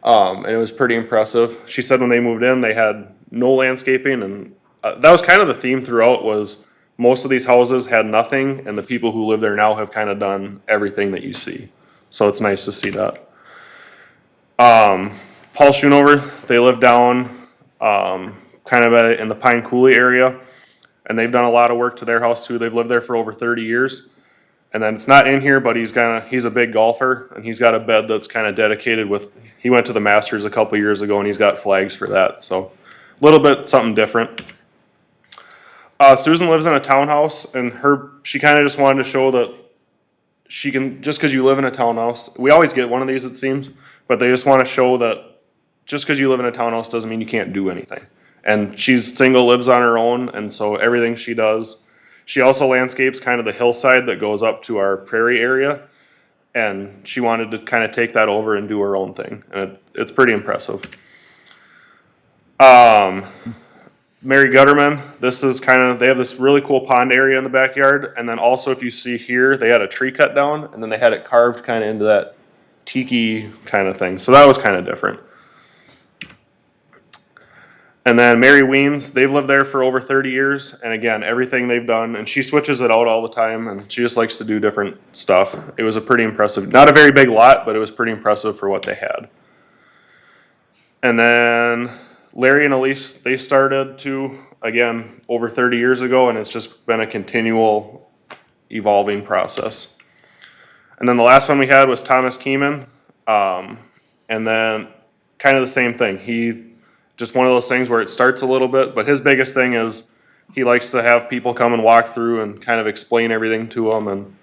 and it was pretty impressive. She said when they moved in, they had no landscaping, and that was kind of the theme throughout, was most of these houses had nothing, and the people who live there now have kind of done everything that you see. So it's nice to see that. Paul Schoonover, they live down kind of in the Pine Coulee area, and they've done a lot of work to their house too. They've lived there for over 30 years. And then it's not in here, but he's a big golfer, and he's got a bed that's kind of dedicated he went to the Masters a couple years ago, and he's got flags for that. So a little bit something different. Susan lives in a townhouse, and she kind of just wanted to show that she can, just because you live in a townhouse, we always get one of these, it seems, but they just want to show that just because you live in a townhouse doesn't mean you can't do anything. And she's single, lives on her own, and so everything she does. She also landscapes kind of the hillside that goes up to our prairie area, and she wanted to kind of take that over and do her own thing, and it's pretty impressive. Mary Gutterman, this is they have this really cool pond area in the backyard, and then also if you see here, they had a tree cut down, and then they had it carved kind of into that tiki kind of thing, so that was kind of different. And then Mary Weens, they've lived there for over 30 years, and again, everything they've done, and she switches it out all the time, and she just likes to do different stuff. It was a pretty impressive, not a very big lot, but it was pretty impressive for what they had. And then Larry and Elise, they started too, again, over 30 years ago, and it's just been a continual evolving process. And then the last one we had was Thomas Keeman, and then kind of the same thing. Just one of those things where it starts a little bit, but his biggest thing is he likes to have people come and walk through and kind of explain everything to them, and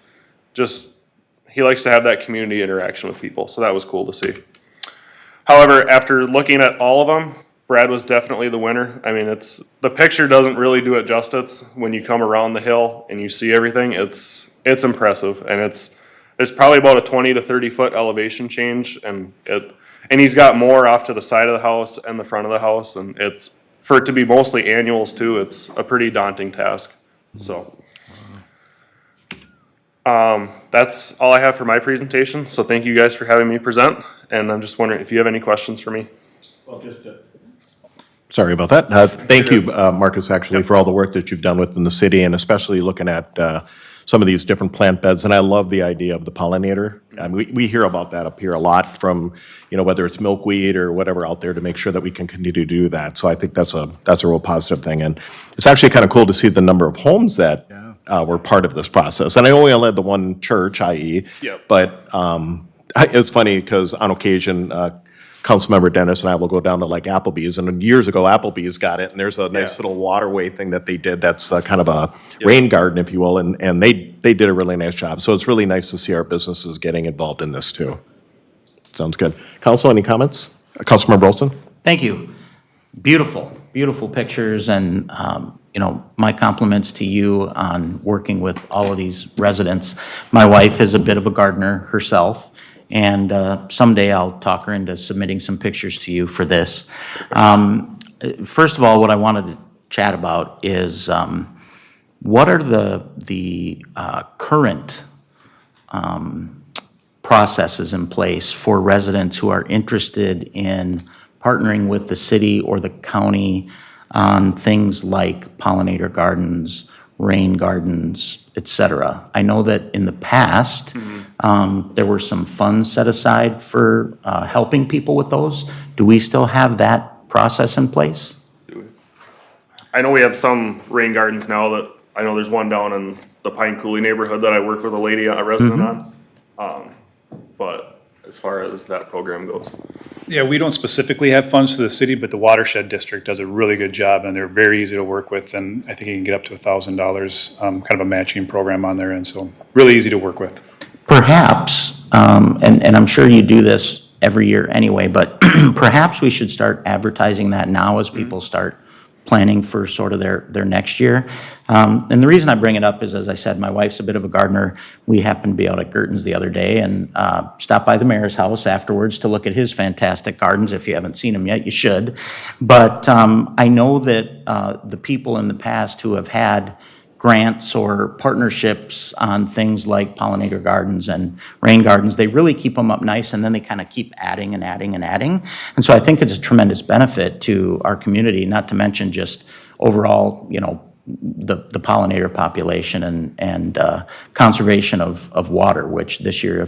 he likes to have that community interaction with people, so that was cool to see. However, after looking at all of them, Brad was definitely the winner. I mean, the picture doesn't really do it justice. When you come around the hill and you see everything, it's impressive, and there's probably about a 20 to 30 foot elevation change, and he's got more off to the side of the house and the front of the house, and for it to be mostly annuals too, it's a pretty daunting task. So that's all I have for my presentation. So thank you guys for having me present, and I'm just wondering if you have any questions for me. Sorry about that. Thank you, Marcus, actually, for all the work that you've done within the city, and especially looking at some of these different plant beds. And I love the idea of the pollinator. I mean, we hear about that up here a lot from, whether it's milkweed or whatever out there, to make sure that we can continue to do that. So I think that's a real positive thing. And it's actually kind of cool to see the number of homes that were part of this process. And I only led the one church, i.e. Yep. But it's funny because on occasion, Councilmember Dennis and I will go down to like Applebee's, and years ago Applebee's got it, and there's a nice little waterway thing that they did that's kind of a rain garden, if you will, and they did a really nice job. So it's really nice to see our businesses getting involved in this too. Sounds good. Council, any comments? Councilmember Olson? Thank you. Beautiful, beautiful pictures, and my compliments to you on working with all of these residents. My wife is a bit of a gardener herself, and someday I'll talk her into submitting some pictures to you for this. First of all, what I wanted to chat about is what are the current processes in place for residents who are interested in partnering with the city or the county on things like pollinator gardens, rain gardens, et cetera. I know that in the past, there were some funds set aside for helping people with those. Do we still have that process in place? I know we have some rain gardens now that, I know there's one down in the Pine Coulee neighborhood that I work with a resident on. But as far as that program goes. Yeah, we don't specifically have funds to the city, but the watershed district does a really good job, and they're very easy to work with, and I think you can get up to $1,000, kind of a matching program on there, and so really easy to work with. Perhaps, and I'm sure you do this every year anyway, but perhaps we should start advertising that now as people start planning for sort of their next year. And the reason I bring it up is, as I said, my wife's a bit of a gardener. We happened to be out at Gerton's the other day and stopped by the mayor's house afterwards to look at his fantastic gardens. If you haven't seen them yet, you should. But I know that the people in the past who have had grants or partnerships on things like pollinator gardens and rain gardens, they really keep them up nice, and then they kind of keep adding and adding and adding. And so I think it's a tremendous benefit to our community, not to mention just overall, the pollinator population and conservation of water, which this year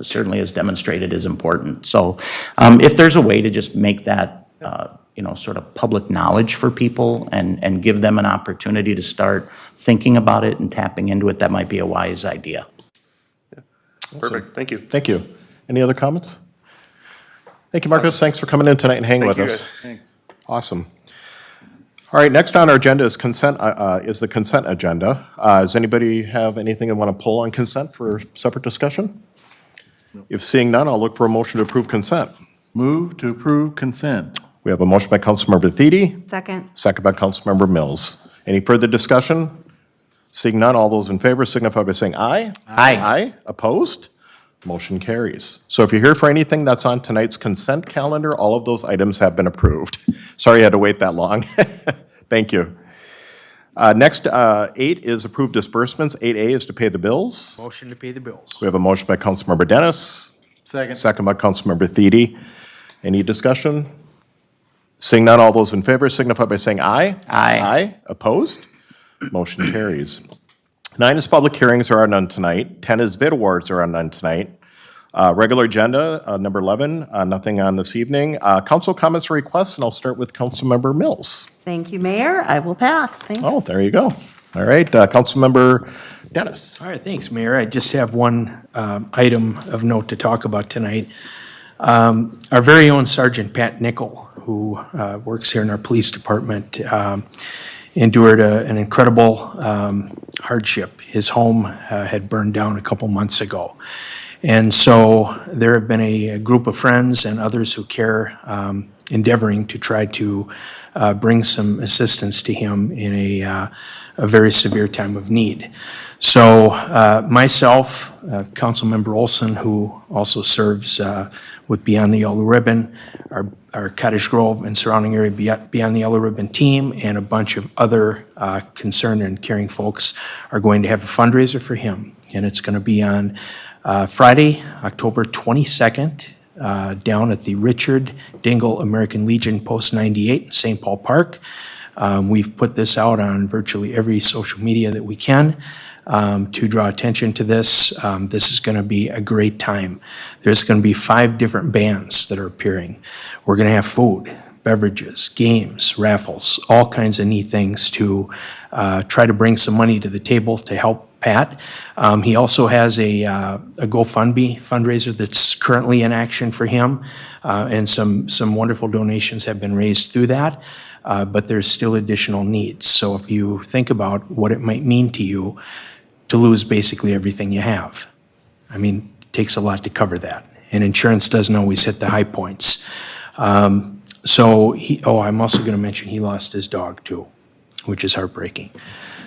certainly has demonstrated is important. So if there's a way to just make that sort of public knowledge for people and give them an opportunity to start thinking about it and tapping into it, that might be a wise idea. Perfect, thank you. Thank you. Any other comments? Thank you, Marcus. Thanks for coming in tonight and hanging with us. Thanks. Awesome. All right, next on our agenda is the consent agenda. Does anybody have anything they want to pull on consent for separate discussion? If seeing none, I'll look for a motion to approve consent. Move to approve consent. We have a motion by Councilmember Thede, Second. second by Councilmember Mills. Any further discussion? Seeing none, all those in favor signify by saying aye. Aye. Aye. Opposed? Motion carries. So if you're here for anything that's on tonight's consent calendar, all of those items have been approved. Sorry you had to wait that long. Thank you. Next, 8 is approved disbursements. 8A is to pay the bills. Motion to pay the bills. We have a motion by Councilmember Dennis, Second. second by Councilmember Thede. Any discussion? Seeing none, all those in favor signify by saying aye. Aye. Aye. Opposed? Motion carries. 9 is public hearings, there are none tonight. 10 is bid awards, there are none tonight. Regular agenda, number 11, nothing on this evening. Council comments or requests, and I'll start with Councilmember Mills. Thank you, Mayor. I will pass. Thanks. Oh, there you go. All right, Councilmember Dennis. All right, thanks, Mayor. I just have one item of note to talk about tonight. Our very own Sergeant Pat Nickel, who works here in our police department, endured an incredible hardship. His home had burned down a couple months ago. And so there have been a group of friends and others who care endeavoring to try to bring some assistance to him in a very severe time of need. So myself, Councilmember Olson, who also serves with Beyond the Yellow Ribbon, our Cottage Grove and surrounding area Beyond the Yellow Ribbon team, and a bunch of other concerned and caring folks are going to have a fundraiser for him. And it's going to be on Friday, October 22nd, down at the Richard Dingle American Legion Post 98 in St. Paul Park. We've put this out on virtually every social media that we can to draw attention to this. This is going to be a great time. There's going to be 5 different bands that are appearing. We're going to have food, beverages, games, raffles, all kinds of neat things to try to bring some money to the table to help Pat. He also has a GoFundMe fundraiser that's currently in action for him, and some wonderful donations have been raised through that, but there's still additional needs. So if you think about what it might mean to you to lose basically everything you have, I mean, it takes a lot to cover that, and insurance doesn't always hit the high points. I'm also going to mention he lost his dog too, which is heartbreaking.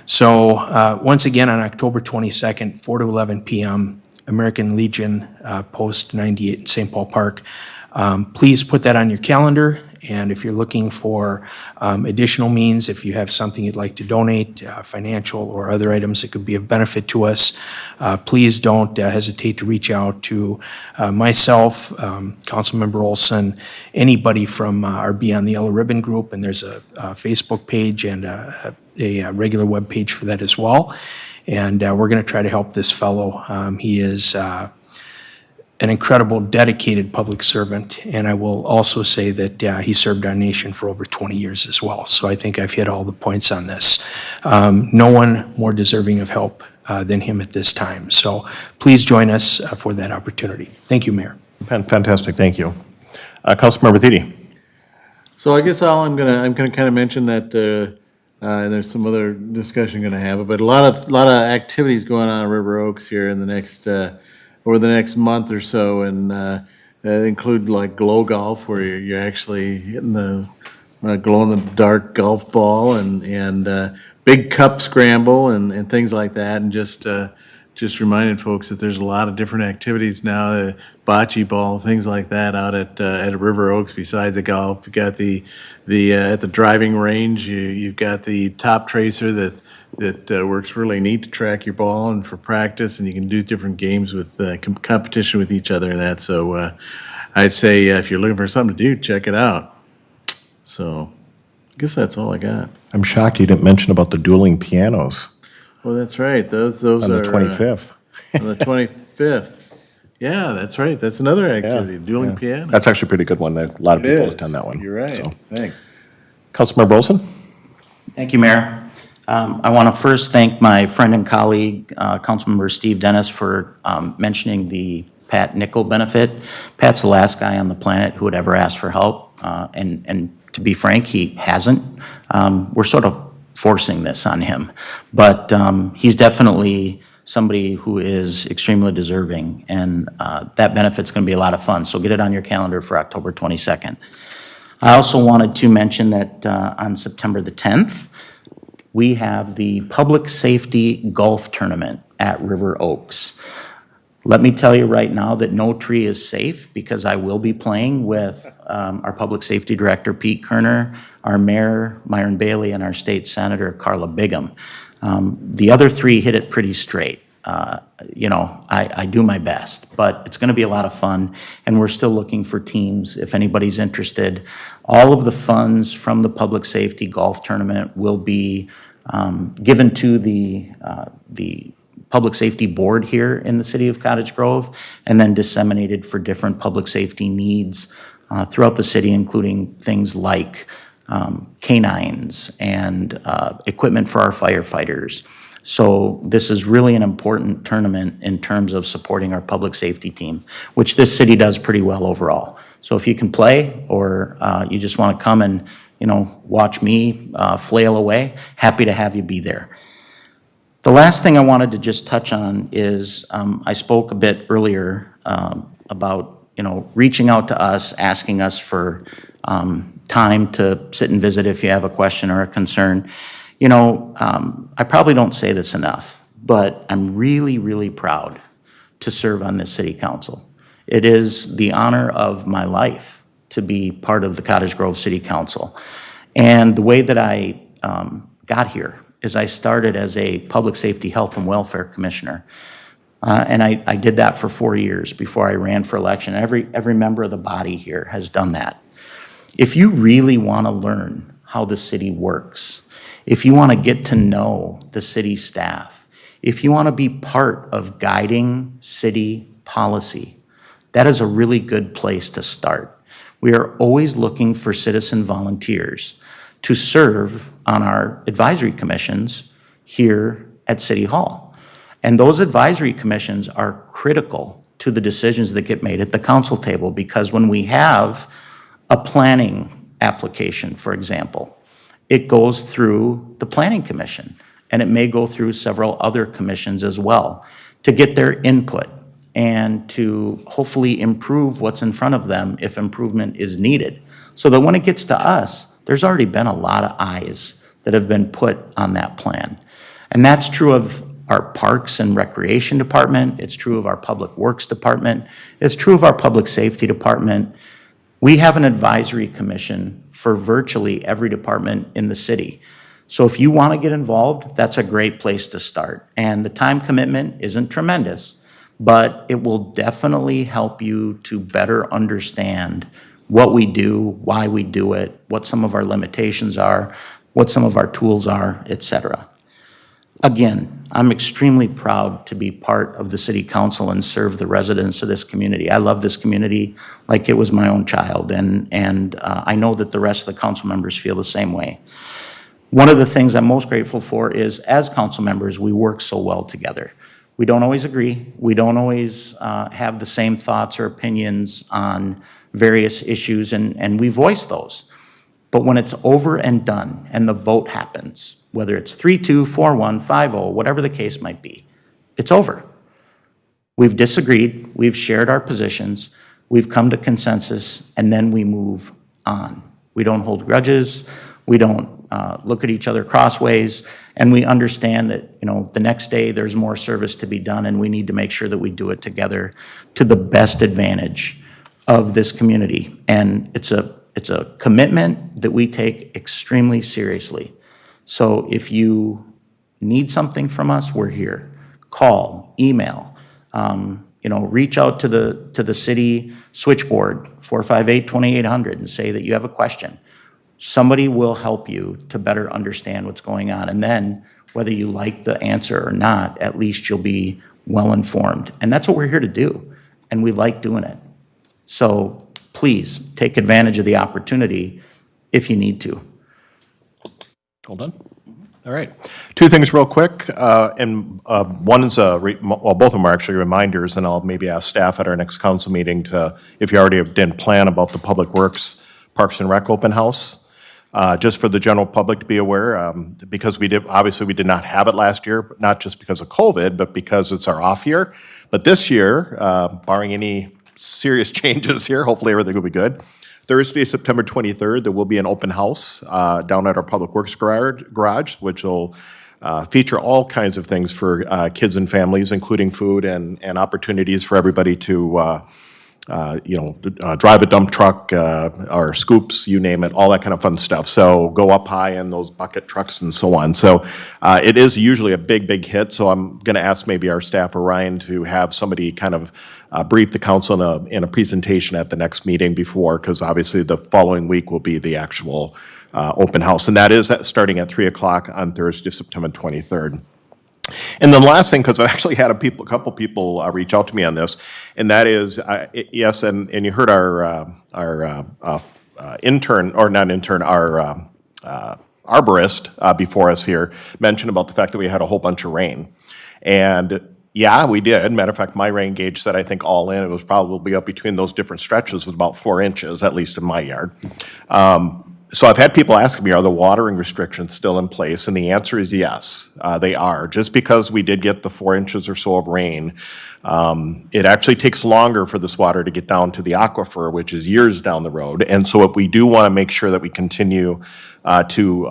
So once again, on October 22nd, 4 to 11 p.m., American Legion Post 98 in St. Paul Park. Please put that on your calendar. And if you're looking for additional means, if you have something you'd like to donate, financial or other items that could be of benefit to us, please don't hesitate to reach out to myself, Councilmember Olson, anybody from our Beyond the Yellow Ribbon group, and there's a Facebook page and a regular web page for that as well. And we're going to try to help this fellow. He is an incredible, dedicated public servant, and I will also say that he served our nation for over 20 years as well. So I think I've hit all the points on this. No one more deserving of help than him at this time. So please join us for that opportunity. Thank you, Mayor. Fantastic, thank you. Councilmember Thede. So I guess I'm gonna kind of mention that, and there's some other discussion gonna have, but a lot of activities going on in River Oaks here in the next, over the next month or so, and that include like glow golf, where you're actually hitting the glow-in-the-dark golf ball, and big cup scramble and things like that, and just reminding folks that there's a lot of different activities now, bocce ball, things like that out at River Oaks besides the golf. You got the at the driving range, you've got the top tracer that works really neat to track your ball and for practice, and you can do different games with competition with each other and that. So I'd say if you're looking for something to do, check it out. So I guess that's all I got. I'm shocked you didn't mention about the dueling pianos Well, that's right. Those on are the 25th. on the 25th. Yeah, that's right. That's another activity, dueling piano. That's actually a pretty good one. A lot of It people is. have done that one. You're right. So. Thanks. Councilmember Olson? Thank you, Mayor. I want to first thank my friend and colleague, Councilmember Steve Dennis, for mentioning the Pat Nickel benefit. Pat's the last guy on the planet who would ever ask for help, and to be frank, he hasn't. We're sort of forcing this on him, but he's definitely somebody who is extremely deserving, and that benefit's going to be a lot of fun, so get it on your calendar for October 22nd. I also wanted to mention that on September the 10th, we have the Public Safety Golf Tournament at River Oaks. Let me tell you right now that no tree is safe, because I will be playing with our Public Safety Director, Pete Kerner, our Mayor, Myron Bailey, and our State Senator, Carla Bigham. The other three hit it pretty straight. I do my best, but it's going to be a lot of fun, and we're still looking for teams if anybody's interested. All of the funds from the Public Safety Golf Tournament will be given to the Public Safety Board here in the city of Cottage Grove, and then disseminated for different public safety needs throughout the city, including things like canines and equipment for our firefighters. So this is really an important tournament in terms of supporting our public safety team, which this city does pretty well overall. So if you can play, or you just want to come and, watch me flail away, happy to have you be there. The last thing I wanted to just touch on is, I spoke a bit earlier about, reaching out to us, asking us for time to sit and visit if you have a question or a concern. I probably don't say this enough, but I'm really, really proud to serve on this city council. It is the honor of my life to be part of the Cottage Grove City Council. And the way that I got here is I started as a Public Safety, Health, and Welfare Commissioner. And I did that for 4 years before I ran for election. Every member of the body here has done that. If you really want to learn how the city works, if you want to get to know the city staff, if you want to be part of guiding city policy, that is a really good place to start. We are always looking for citizen volunteers to serve on our advisory commissions here at City Hall. And those advisory commissions are critical to the decisions that get made at the council table, because when we have a planning application, for example, it goes through the Planning Commission, and it may go through several other commissions as well to get their input and to hopefully improve what's in front of them if improvement is needed. So that when it gets to us, there's already been a lot of eyes that have been put on that plan. And that's true of our Parks and Recreation Department. It's true of our Public Works Department. It's true of our Public Safety Department. We have an advisory commission for virtually every department in the city. So if you want to get involved, that's a great place to start. And the time commitment isn't tremendous, but it will definitely help you to better understand what we do, why we do it, what some of our limitations are, what some of our tools are, etc. Again, I'm extremely proud to be part of the city council and serve the residents of this community. I love this community like it was my own child, and I know that the rest of the council members feel the same way. One of the things I'm most grateful for is, as council members, we work so well together. We don't always agree. We don't always have the same thoughts or opinions on various issues, and we voice those. But when it's over and done and the vote happens, whether it's 3-2, 4-1, 5-0, whatever the case might be, it's over. We've disagreed, we've shared our positions, we've come to consensus, and then we move on. We don't hold grudges, we don't look at each other crossways, and we understand that, the next day there's more service to be done, and we need to make sure that we do it together to the best advantage of this community. And it's a commitment that we take extremely seriously. So if you need something from us, we're here. Call, email, reach out to the city switchboard, 458-2800, and say that you have a question. Somebody will help you to better understand what's going on. And then, whether you like the answer or not, at least you'll be well informed. And that's what we're here to do. and we like doing it. So please, take advantage of the opportunity if you need to. All done? All right. Two things real quick, and one is, well, both of them are actually reminders, and I'll maybe ask staff at our next council meeting to, if you already didn't plan about the Public Works Parks and Rec open house, just for the general public to be aware, because obviously we did not have it last year, but not just because of COVID, but because it's our off year. But this year, barring any serious changes here, hopefully everything will be good. Thursday, September 23rd, there will be an open house down at our Public Works garage, which will feature all kinds of things for kids and families, including food and opportunities for everybody to, drive a dump truck or scoops, you name it, all that kind of fun stuff. So go up high in those bucket trucks and so on. So it is usually a big, big hit. So I'm going to ask maybe our staff or Ryan to have somebody kind of brief the council in a presentation at the next meeting before, because obviously the following week will be the actual open house. And that is starting at 3 o'clock on Thursday, September 23rd. And then the last thing, because I've actually had a couple people reach out to me on this, and that is, yes, and you heard our intern, or not intern, our arborist before us here mention about the fact that we had a whole bunch of rain. And yeah, we did. Matter of fact, my rain gauge said, I think all in, it was probably up between those different stretches was about 4 inches, at least in my yard. So I've had people asking me, are the watering restrictions still in place? And the answer is yes, they are. Just because we did get the 4 inches or so of rain, it actually takes longer for this water to get down to the aquifer, which is years down the road. And so if we do want to make sure that we continue to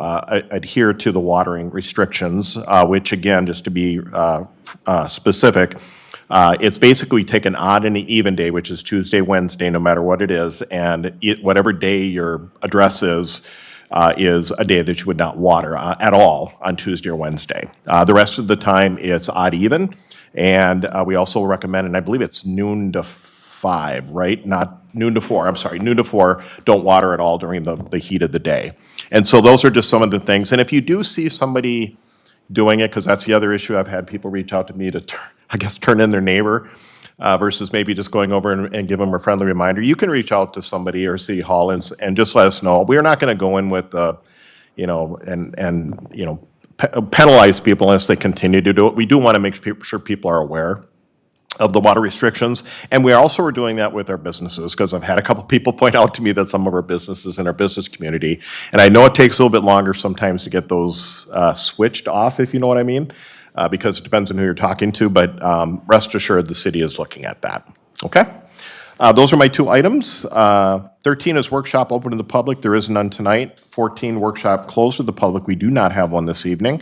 adhere to the watering restrictions, which again, just to be specific, it's basically take an odd and an even day, which is Tuesday, Wednesday, no matter what it is, and whatever day your address is a day that you would not water at all on Tuesday or Wednesday. The rest of the time, it's odd even, and we also recommend, and I believe it's noon to 5, right? Not noon to 4, I'm sorry, noon to 4, don't water at all during the heat of the day. And so those are just some of the things. And if you do see somebody doing it, because that's the other issue, I've had people reach out to me to, turn in their neighbor versus maybe just going over and give them a friendly reminder. You can reach out to somebody or City Hall and just let us know. We're not going to go in with, penalize people unless they continue to do it. We do want to make sure people are aware of the water restrictions. And we also are doing that with our businesses, because I've had a couple people point out to me that some of our businesses in our business community, and I know it takes a little bit longer sometimes to get those switched off, if you know what I mean, because it depends on who you're talking to, but rest assured the city is looking at that. Okay? Those are my two items. 13 is workshop open to the public. There is none tonight. 14, workshop closed to the public. We do not have one this evening.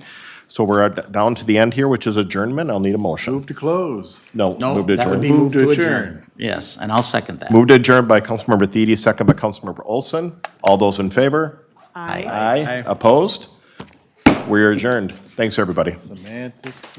So we're down to the end here, which is adjournment. I'll need a motion. Move to close. No, move to That would adjourn. be move to adjourn. Yes, and I'll second that. Move to adjourn by Councilmember Thiede, second by Councilmember Olson. All those in favor? Aye. Aye. Opposed? We're adjourned. Thanks, everybody. Semantics.